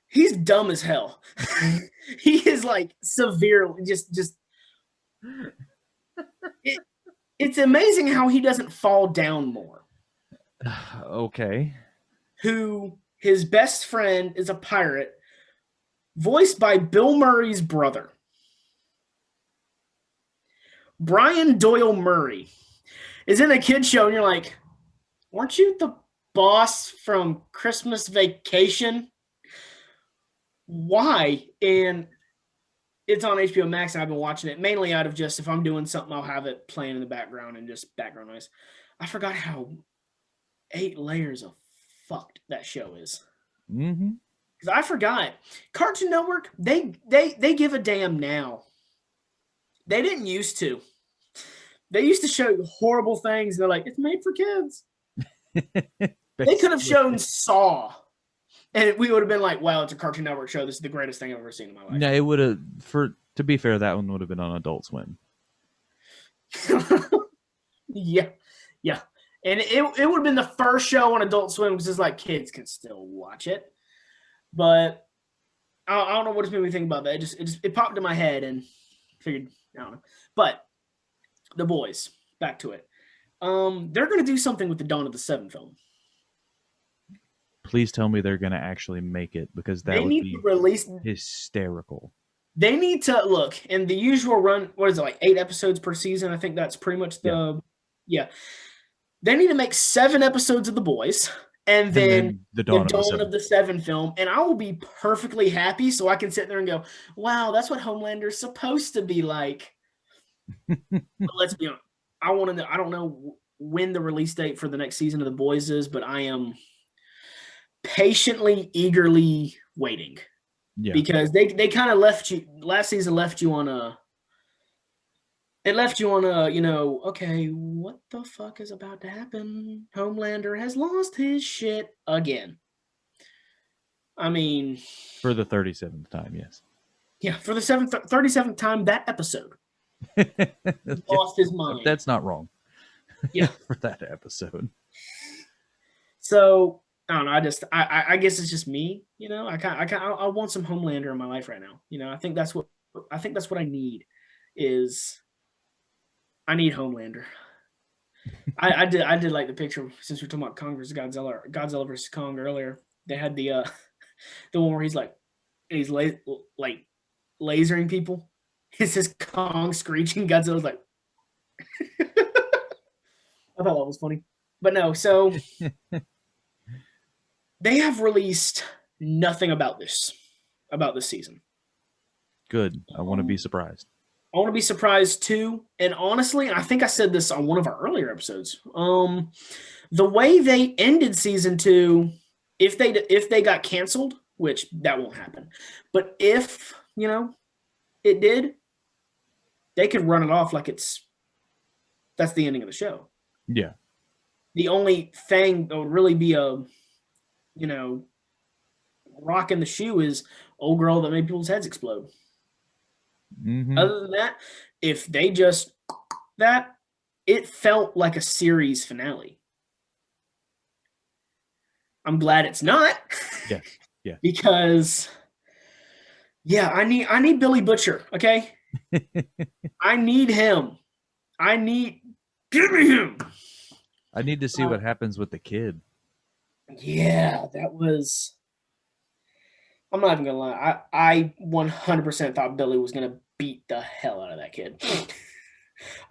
He's dumb as hell. He is like severely just. It's amazing how he doesn't fall down more. Okay. Who his best friend is a pirate, voiced by Bill Murray's brother, Brian Doyle Murray, is in a kid show, and you're like, weren't you the boss from Christmas Vacation? Why? And it's on HBO Max, and I've been watching it mainly out of just if I'm doing something, I'll have it playing in the background and just background noise. I forgot how 8 layers of fucked that show is. Mm-hmm. Because I forgot. Cartoon Network, they give a damn now. They didn't used to. They used to show horrible things. They're like, it's made for kids. They could have shown Saw. And we would have been like, wow, it's a Cartoon Network show. This is the greatest thing I've ever seen in my life. No, it would have, to be fair, that one would have been on Adult Swim. Yeah. And it would have been the first show on Adult Swim because it's like kids can still watch it. But I don't know what it's made me think about that. It popped in my head and figured, I don't know. But The Boys, back to it. They're going to do something with the Dawn of the Seven film. Please tell me they're going to actually make it, because that would be hysterical. They need to look in the usual run. What is it, like 8 episodes per season? I think that's pretty much the yeah. They need to make 7 episodes of The Boys, and then the Dawn of the Seven film, and I will be perfectly happy. So I can sit there and go, "Wow, that's what Homelander's supposed to be like." But let's be honest. I want to know. I don't know when the release date for the next season of The Boys is, but I am patiently, eagerly waiting. Yeah. Because they kind of left you last season, left you on a, okay, what the fuck is about to happen? Homelander has lost his shit again. I mean, for the 37th time, yes. Yeah, for the 37th time that episode. Lost his mind. That's not wrong. Yeah. For that episode. So I don't know. I guess it's just me. I want some Homelander in my life right now. I think that's what I need. Is I need Homelander. I did like the picture, since we're talking about Kong versus Godzilla versus Kong earlier. They had the one where he's lasering people. It's just Kong screeching. Godzilla's like. I thought that was funny, but no. So. They have released nothing about this season. Good. I want to be surprised. I want to be surprised too. And honestly, I think I said this on one of our earlier episodes. The way they ended season 2, if they got canceled, which that won't happen, but if it did, they could run it off like that's the ending of the show. Yeah. The only thing that would really be a rock in the shoe is old girl that made people's heads explode. Mm-hmm. Other than that, if they just that, it felt like a series finale. I'm glad it's not. Yeah. Yeah. Because I need Billy Butcher, okay? I need him. Give me him. I need to see what happens with the kid. Yeah, that was. I'm not even gonna lie. I 100% thought Billy was gonna beat the hell out of that kid.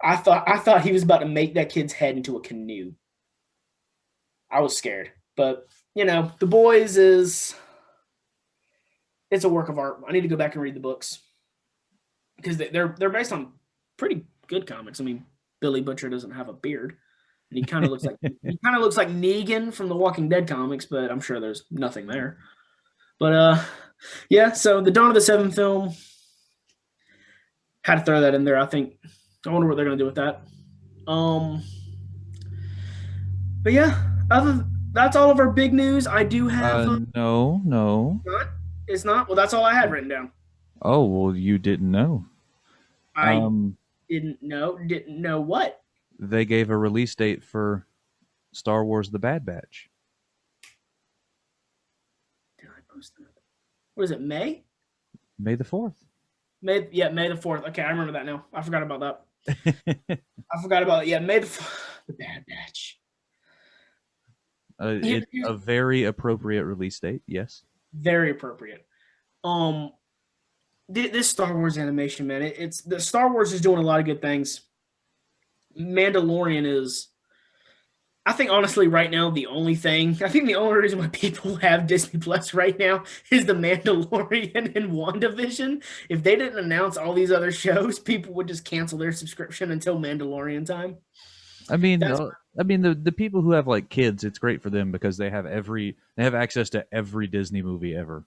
I thought he was about to make that kid's head into a canoe. I was scared, but The Boys it's a work of art. I need to go back and read the books because they're based on pretty good comics. I mean, Billy Butcher doesn't have a beard. And he kind of looks like Negan from the Walking Dead comics, but I'm sure there's nothing there. But so the Dawn of the Seven film, had to throw that in there. I wonder what they're gonna do with that. But yeah, that's all of our big news. I do have. No. Not. It's not. Well, that's all I had written down. Oh, well, you didn't know. I didn't know. Didn't know what? They gave a release date for Star Wars: The Bad Batch. Did I post that? What is it? May? May the 4th. May the 4th. Okay, I remember that now. I forgot about that. I forgot about it. Yeah, May the 4th. The Bad Batch. It's a very appropriate release date. Yes. Very appropriate. This Star Wars animation, man. It's the Star Wars is doing a lot of good things. Mandalorian is, I think, honestly, right now, the only reason why people have Disney Plus right now is the Mandalorian and WandaVision. If they didn't announce all these other shows, people would just cancel their subscription until Mandalorian time. I mean, the people who have like kids, it's great for them because they have access to every Disney movie ever.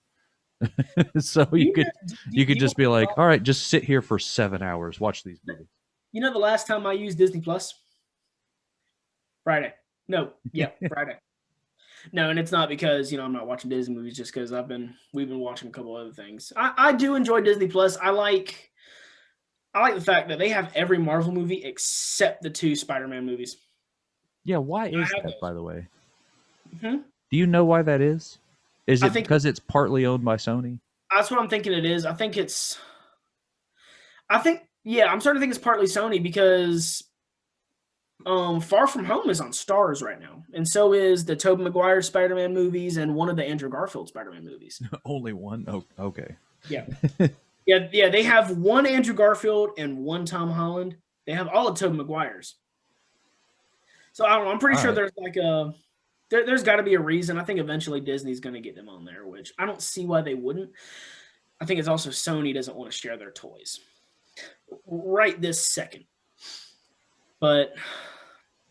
So you could just be like, all right, just sit here for 7 hours, watch these movies. You know the last time I used Disney Plus? Friday. Friday. No, and it's not because, I'm not watching Disney movies, just because we've been watching a couple other things. I do enjoy Disney Plus. I like the fact that they have every Marvel movie except the 2 Spider-Man movies. Yeah, why is that, by the way? Mm-hmm. Do you know why that is? Is it because it's partly owned by Sony? That's what I'm thinking it is. I'm starting to think it's partly Sony because Far From Home is on Starz right now. And so is the Tobey Maguire Spider-Man movies and one of the Andrew Garfield Spider-Man movies. Only one? Oh, okay. Yeah. Yeah, they have one Andrew Garfield and one Tom Holland. They have all of Tobey Maguire's. So I don't know. I'm pretty sure there's like there's got to be a reason. I think eventually Disney's going to get them on there, which I don't see why they wouldn't. I think it's also Sony doesn't want to share their toys right this second. But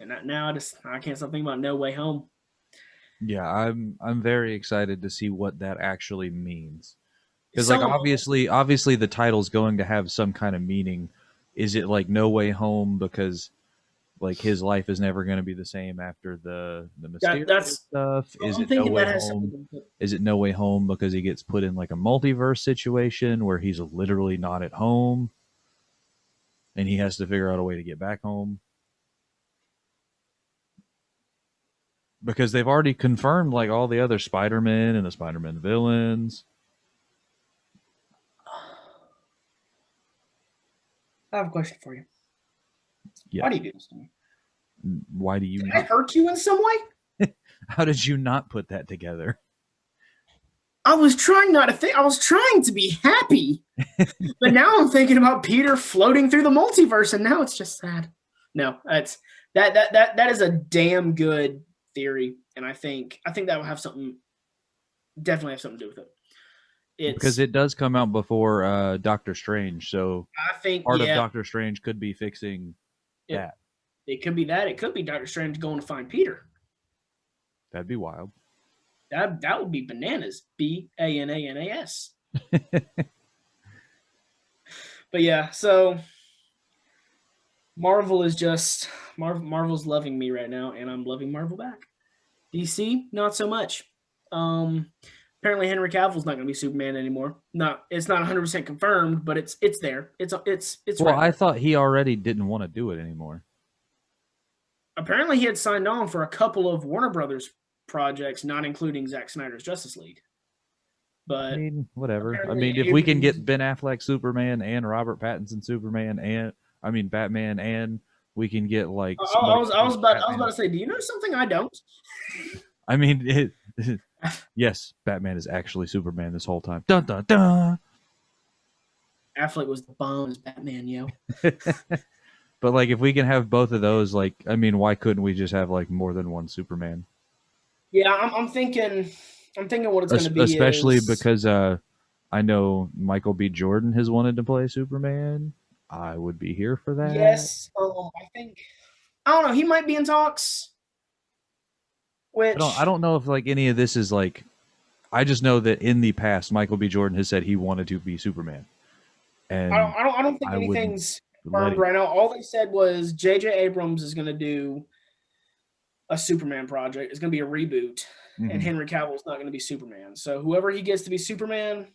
now I can't stop thinking about No Way Home. Yeah, I'm very excited to see what that actually means. Because like obviously the title's going to have some kind of meaning. Is it like No Way Home because like his life is never going to be the same after the mysterious stuff? Is it No Way Home? Is it No Way Home because he gets put in like a multiverse situation where he's literally not at home and he has to figure out a way to get back home? Because they've already confirmed like all the other Spider-Man and the Spider-Man villains. I have a question for you. Yeah. Why do you do this to me? Why do you? Did I hurt you in some way? How did you not put that together? I was trying not to think. I was trying to be happy, but now I'm thinking about Peter floating through the multiverse, and now it's just sad. No, that is a damn good theory, and I think that will definitely have something to do with it. Because it does come out before Doctor Strange, so I think part of Doctor Strange could be fixing that. It could be that. It could be Doctor Strange going to find Peter. That'd be wild. That would be bananas. BANANAS. But yeah, so Marvel's loving me right now, and I'm loving Marvel back. DC, not so much. Apparently Henry Cavill's not going to be Superman anymore. It's not 100% confirmed, but it's there. It's well, right. I thought he already didn't want to do it anymore. Apparently he had signed on for a couple of Warner Brothers projects, not including Zack Snyder's Justice League. But I mean, whatever. I mean, if we can get Ben Affleck Superman and Robert Pattinson Superman and Batman, and we can get like I was about to say, do you know something I don't? I mean, yes, Batman is actually Superman this whole time. Dun dun dun. Affleck was the bomb as Batman, yo. But like, if we can have both of those, like, I mean, why couldn't we just have like more than one Superman? Yeah, I'm thinking what it's going to be. Especially because I know Michael B. Jordan has wanted to play Superman. I would be here for that. Yes, I don't know. He might be in talks. Which I don't know if like any of this is like. I just know that in the past, Michael B. Jordan has said he wanted to be Superman. And I don't think anything's confirmed right now. All they said was J.J. Abrams is going to do a Superman project. It's going to be a reboot, and Henry Cavill's not going to be Superman. So whoever he gets to be Superman,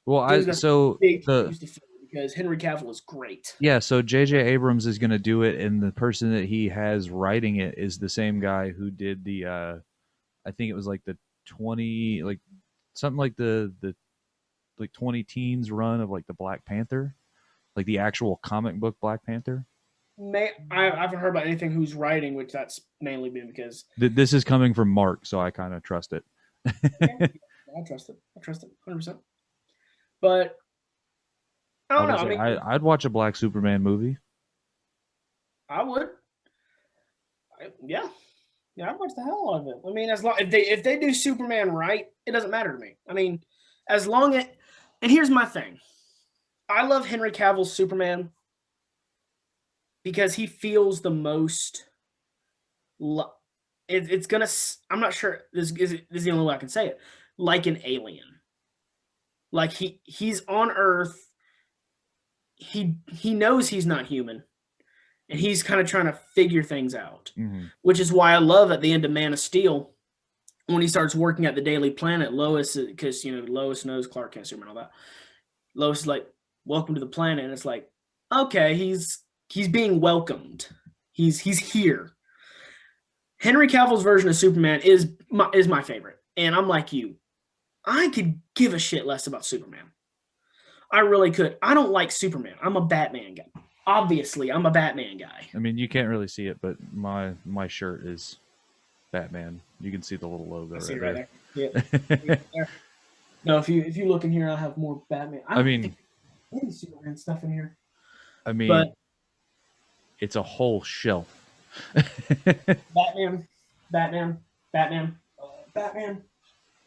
well, dude's got big shoes to fill because Henry Cavill is great. Yeah, so J.J. Abrams is going to do it, and the person that he has writing it is the same guy who did the, I think it was like the 20, like something like the like 20 teens run of like the Black Panther, like the actual comic book Black Panther. I haven't heard about anything who's writing, which that's mainly been because this is coming from Mark, so I kind of trust it. I trust it. I trust it 100%. But I don't know. I mean, I'd watch a Black Superman movie. I would. Yeah, I'd watch the hell out of it. I mean, as long if they do Superman right, it doesn't matter to me. I mean, as long as, and here's my thing, I love Henry Cavill's Superman because he feels the most. It's gonna. I'm not sure. This is the only way I can say it. Like an alien. Like he's on Earth. He knows he's not human, and he's kind of trying to figure things out. Which is why I love at the end of Man of Steel when he starts working at the Daily Planet. Lois, because Lois knows Clark can't Superman and all that. Lois is like, "Welcome to the planet," and it's like, okay, he's being welcomed. He's here. Henry Cavill's version of Superman is my favorite, and I'm like you. I could give a shit less about Superman. I really could. I don't like Superman. I'm a Batman guy. Obviously, I'm a Batman guy. I mean, you can't really see it, but my shirt is Batman. You can see the little logo right there. Yeah. No, if you look in here, I have more Batman. I mean, any Superman stuff in here. I mean, it's a whole shelf. Batman.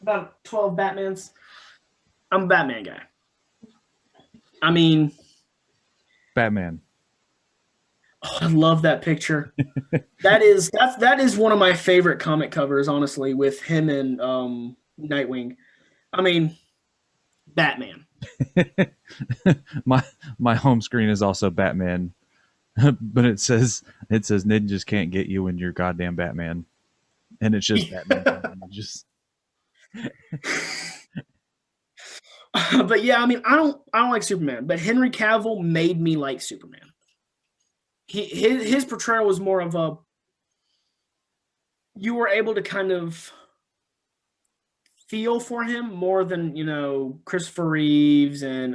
About 12 Batmans. I'm a Batman guy. I mean, Batman. Oh, I love that picture. that is one of my favorite comic covers, honestly, with him and Nightwing. I mean, Batman. my home screen is also Batman, but it says ninjas can't get you when you're goddamn Batman, and it's just Batman. Just. But yeah, I mean, I don't like Superman, but Henry Cavill made me like Superman. His portrayal was more of a, you were able to kind of feel for him more than Christopher Reeves and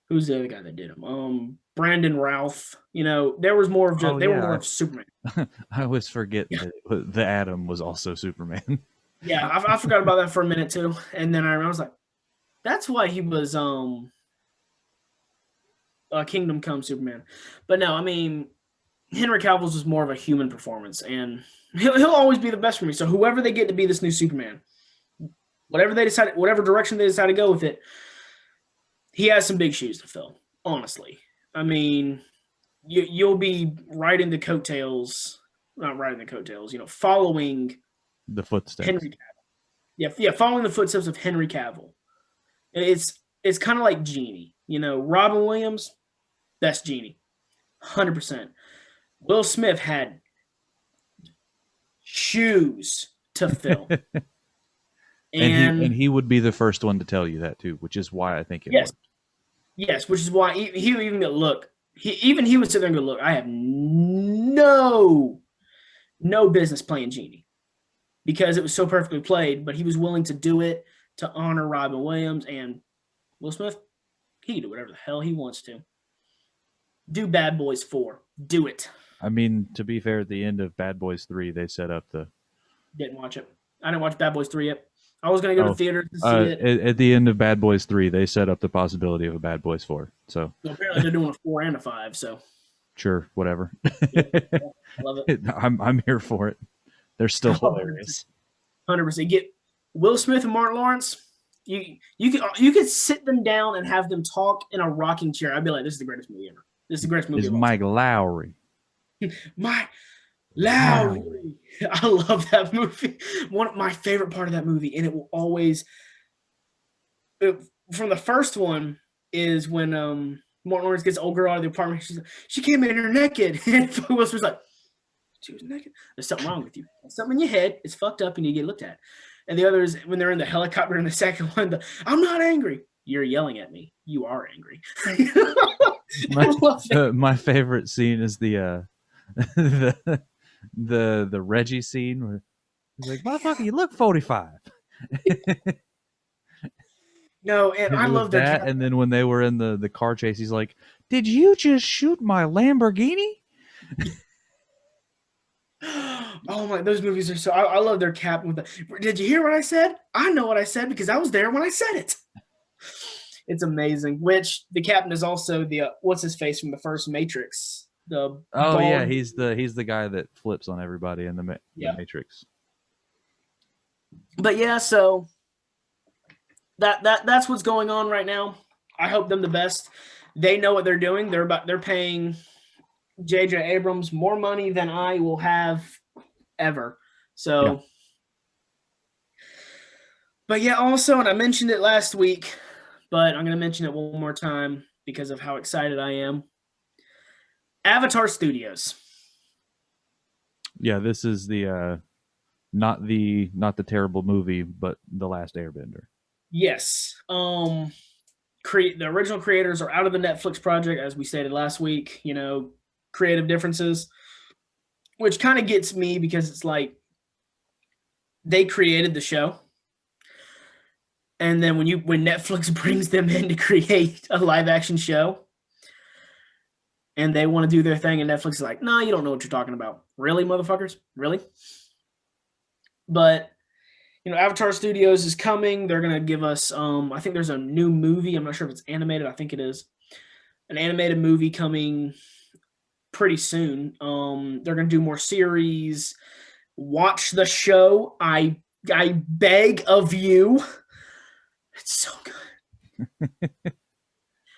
who's the other guy that did him? Brandon Routh. There was more of just, they were more of Superman. I always forget that the Atom was also Superman. Yeah, I forgot about that for a minute too, and then I was like, that's why he was Kingdom Come Superman. But no, I mean, Henry Cavill's was more of a human performance, and he'll always be the best for me. So whoever they get to be this new Superman, whatever direction they decide to go with it, he has some big shoes to fill. Honestly, I mean, you'll be riding the coattails, not riding the coattails, following the footsteps. Henry Cavill. Yeah, following the footsteps of Henry Cavill. It's kind of like Genie. Robin Williams, that's Genie. 100%. Will Smith had shoes to fill. and he would be the first one to tell you that too, which is why I think it worked. Yes, which is why he would even go, look, he would sit there and go, look, I have no business playing Genie because it was so perfectly played, but he was willing to do it to honor Robin Williams and Will Smith. He can do whatever the hell he wants to. Do Bad Boys 4. Do it. I mean, to be fair, at the end of Bad Boys 3, they set up the... Didn't watch it. I didn't watch Bad Boys 3 yet. I was going to go to the theater to see it. At the end of Bad Boys 3, they set up the possibility of a Bad Boys 4. So apparently they're doing a 4 and a 5, so... Sure, whatever. Yeah, I love it. I'm here for it. They're still hilarious. 100%. Get Will Smith and Martin Lawrence. You could sit them down and have them talk in a rocking chair. I'd be like, this is the greatest movie ever. This is the greatest movie. Is Mike Lowry? Mike Lowry. I love that movie. One of my favorite part of that movie, and it will always. From the first one is when Martin Lawrence gets old girl out of the apartment. She came in here naked, and Will Smith's like, She was naked. There's something wrong with you. There's something in your head. It's fucked up and you get looked at. And the other is when they're in the helicopter in the second one, I'm not angry. You're yelling at me. You are angry. My favorite scene is the Reggie scene where he's like, motherfucker, you look 45. No, and I love that. And then when they were in the car chase, he's like, did you just shoot my Lamborghini? Oh my, those movies are so, I love their cap with the, did you hear what I said? I know what I said because I was there when I said it. It's amazing. Which the captain is also the what's his face from the first Matrix. Yeah, he's the guy that flips on everybody in the Matrix. But yeah, so that's what's going on right now. I hope them the best. They know what they're doing. They're paying J.J. Abrams more money than I will have ever. So, yeah. But yeah, also, and I mentioned it last week, but I'm going to mention it one more time because of how excited I am. Avatar Studios. Yeah, this is the not the terrible movie, but the Last Airbender. Yes. The original creators are out of the Netflix project, as we stated last week. You know, creative differences, which kind of gets me because it's like they created the show. And then when Netflix brings them in to create a live action show and they want to do their thing and Netflix is like, nah, you don't know what you're talking about. Really, motherfuckers? Really? But, you know, Avatar Studios is coming. They're going to give us, I think there's a new movie. I'm not sure if it's animated. I think it is. An animated movie coming pretty soon. They're going to do more series. Watch the show. I beg of you. It's so good.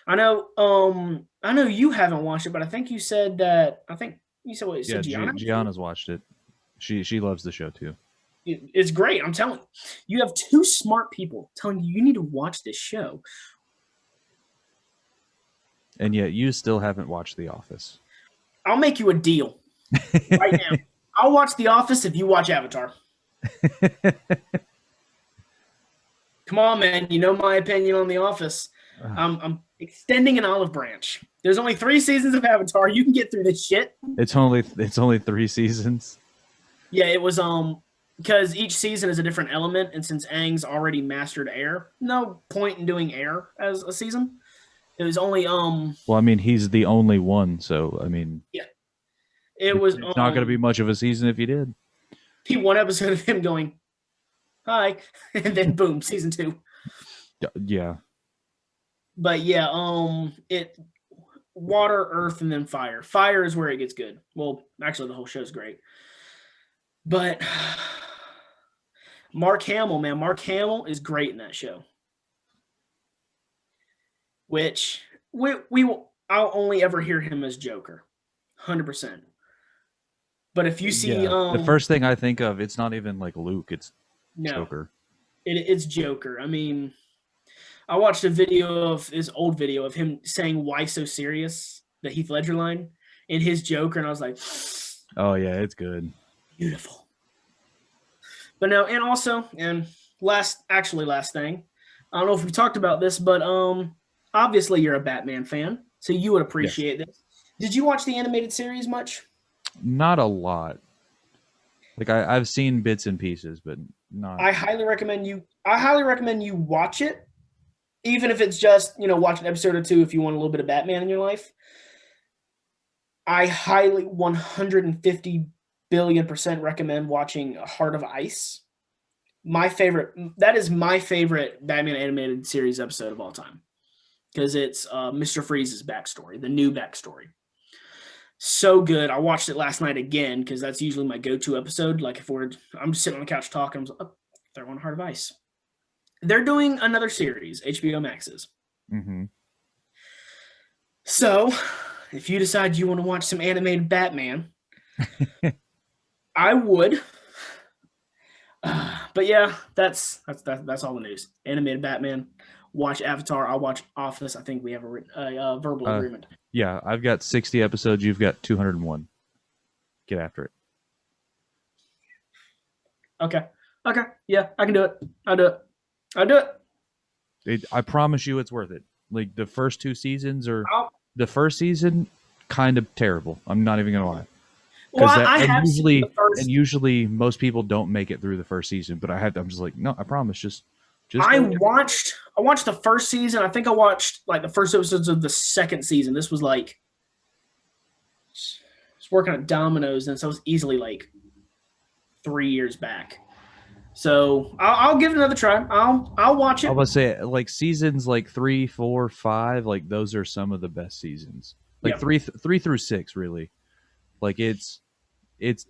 I know you haven't watched it, but I think you said that. I think you said what you said. Gianna's watched it. She loves the show too. It's great. I'm telling you, you have two smart people telling you need to watch this show, and yet you still haven't watched The Office. I'll make you a deal right now. I'll watch The Office if you watch Avatar. Come on, man. You know my opinion on The Office. I'm extending an olive branch. There's only 3 seasons of Avatar. You can get through this shit. It's only 3 seasons. Yeah, it was because each season is a different element, and since Aang's already mastered air, no point in doing air as a season. It was only Well, I mean, he's the only one, so I mean, yeah, it's not going to be much of a season if you did. One episode of him going, hi, and then boom, season 2. Yeah. But yeah, it water, earth, and then fire. Fire is where it gets good. Well, actually, the whole show's great. But Mark Hamill, man, Mark Hamill is great in that show. Which I'll only ever hear him as Joker, 100%. But if you see, the first thing I think of, it's not even like Luke, it's Joker. It's Joker. I mean, I watched a video of his old video of him saying "Why so serious?" the Heath Ledger line in his Joker, and I was like, "Oh yeah, it's good, beautiful." But no, and also, and last thing, I don't know if we talked about this, but obviously you're a Batman fan, so you would appreciate this. Did you watch the animated series much? Not a lot. Like I've seen bits and pieces, but not. I highly recommend you watch it. Even if it's just, watch an episode or 2 if you want a little bit of Batman in your life. I highly 150 billion% recommend watching Heart of Ice. That is my favorite Batman animated series episode of all time. Because it's Mr. Freeze's backstory, the new backstory. So good. I watched it last night again because that's usually my go-to episode. Like I'm just sitting on the couch talking, I'm just, they're on Heart of Ice. They're doing another series, HBO Max's. Mm-hmm. So, if you decide you want to watch some animated Batman, I would. But yeah, that's all the news. Animated Batman. Watch Avatar. I'll watch Office. I think we have a verbal agreement. Yeah, I've got 60 episodes. You've got 201. Get after it. Okay. Okay. Yeah, I can do it. I'll do it. I'll do it. I promise you, it's worth it. Like the first two seasons, or I'll, the first season, kind of terrible. I'm not even gonna lie. well, Because that I have seen the and first. usually most people don't make it through the first season, but I'm just like, no, I promise, just I go. watched the first season. I think I watched like the first episodes of the second season. This was like I was working at Domino's, and so it was easily like 3 years back. So I'll give it another try. I'll watch I it. was say like seasons like 3, 4, 5, like those are some of the best seasons. Like Yep. 3 through 6, really. Like it's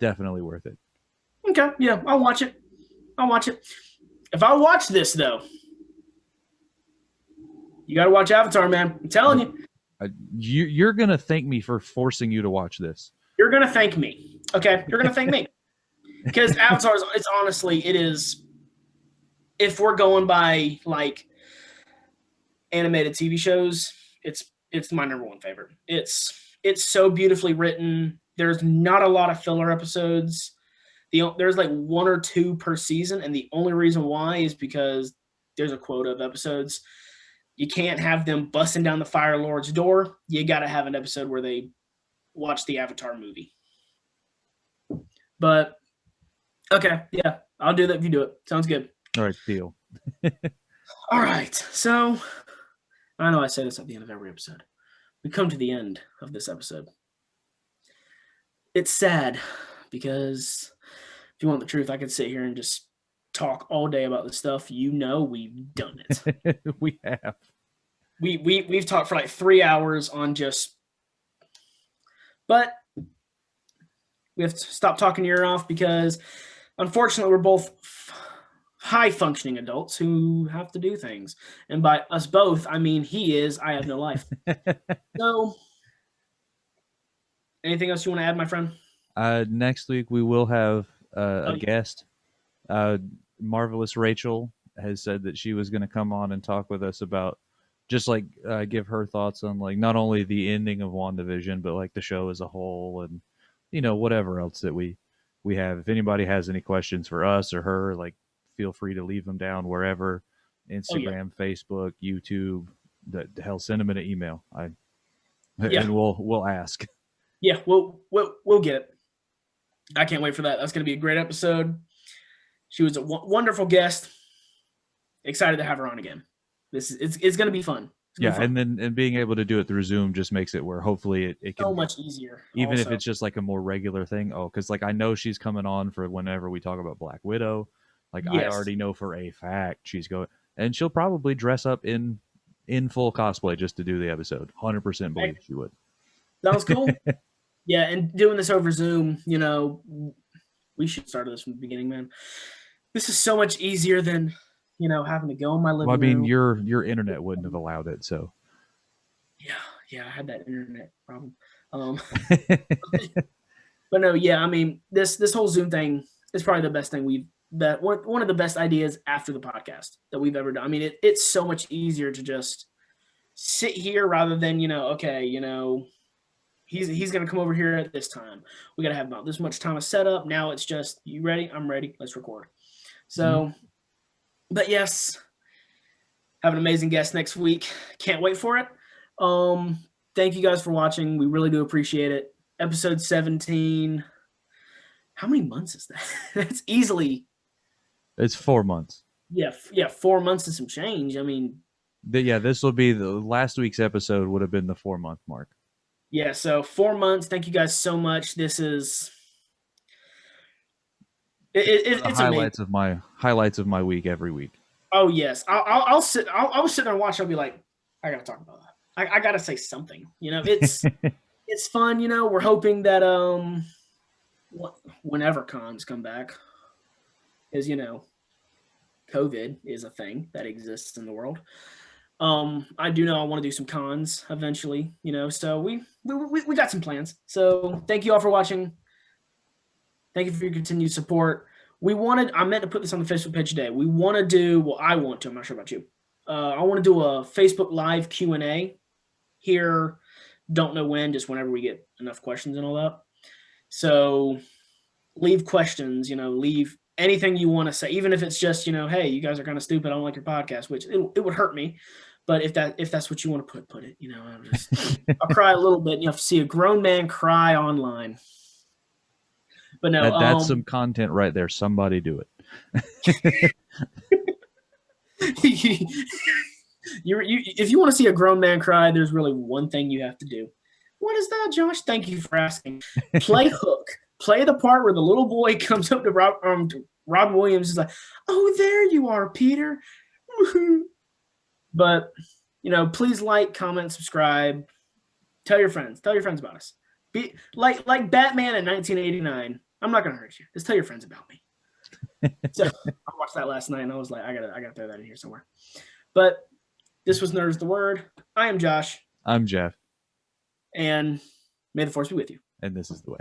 definitely worth it. Okay. Yeah, I'll watch it. I'll watch it. If I watch this though, you got to watch Avatar, man. I'm telling you. You're gonna thank me for forcing you to watch this. You're gonna thank me. Okay, you're gonna thank me because Avatar is. It's honestly, it is. If we're going by like animated TV shows, it's my number one favorite. It's so beautifully written. There's not a lot of filler episodes. There's like one or two per season, and the only reason why is because there's a quota of episodes. You can't have them busting down the Fire Lord's door. You got to have an episode where they watch the Avatar movie. But okay, yeah, I'll do that if you do it. Sounds good. All right, deal. All right, so I know I say this at the end of every episode. We come to the end of this episode. It's sad because if you want the truth, I could sit here and just talk all day about this stuff. You know, we've done it. We have. We've talked for like 3 hours on just, but we have to stop talking your ear off because unfortunately we're both high functioning adults who have to do things. And by us both, I mean I have no life. So anything else you want to add, my friend? Next week we will have a guest. Marvelous Rachel has said that she was going to come on and talk with us about just like give her thoughts on like not only the ending of WandaVision, but like the show as a whole, and whatever else that we have. If anybody has any questions for us or her, like feel free to leave them down wherever, Instagram, Facebook, YouTube, the hell, send them an email. And we'll ask. Yeah, we'll get it. I can't wait for that. That's going to be a great episode. She was a wonderful guest. Excited to have her on again. It's going to be fun. And being able to do it through Zoom just makes it where hopefully it can so much easier. Even also, if it's just like a more regular thing. Oh, because like I know she's coming on for whenever we talk about Black Widow. Like I already know for a fact she's going, and she'll probably dress up in full cosplay just to do the episode. 100% believe she would. Sounds cool. Yeah, and doing this over Zoom, we should start this from the beginning, man. This is so much easier than, having to go in my living room. I mean, your internet wouldn't have allowed it, so. Yeah, I had that internet problem. But no, yeah, I mean, this whole Zoom thing is probably the best thing one of the best ideas after the podcast that we've ever done. I mean, it's so much easier to just sit here rather than, he's going to come over here at this time. We got to have about this much time to set up. Now it's just, you ready? I'm ready. Let's record. So, But yes, have an amazing guest next week. Can't wait for it. Thank you guys for watching. We really do appreciate it. Episode 17. How many months is that? That's easily. It's 4 months. Yeah, 4 months and some change. I mean. This will be the last week's episode would have been the 4-month mark. Yeah, so 4 months. Thank you guys so much. This is. It's highlights amazing. Highlights of my week every week. Oh yes, I'll sit there and watch. I'll be like, I gotta talk about that. I gotta say something. It's it's fun. We're hoping that whenever cons come back, because COVID is a thing that exists in the world. I do know I want to do some cons eventually. So we got some plans. So thank you all for watching. Thank you for your continued support. I meant to put this on the Facebook page today. I want to, I'm not sure about you. I want to do a Facebook Live Q&A here. Don't know when, just whenever we get enough questions and all that. So leave questions, leave anything you want to say, even if it's just, hey, you guys are kind of stupid, I don't like your podcast, which it would hurt me. But if that's what you want to put it, I'll cry a little bit. You have to see a grown man cry online. But no, that's some content right there. Somebody do it. If you want to see a grown man cry, there's really one thing you have to do. What is that, Josh? Thank you for asking. Play Hook. Play the part where the little boy comes up to Rob Williams. Is like, oh, there you are, Peter. But please like, comment, subscribe. Tell your friends. Tell your friends about us. Be like Batman in 1989. I'm not gonna hurt you. Just tell your friends about me. So I watched that last night and I was like, I gotta throw that in here somewhere. But this was Nerds the Word. I am Josh. I'm Jeff. And may the force be with you. And this is the way.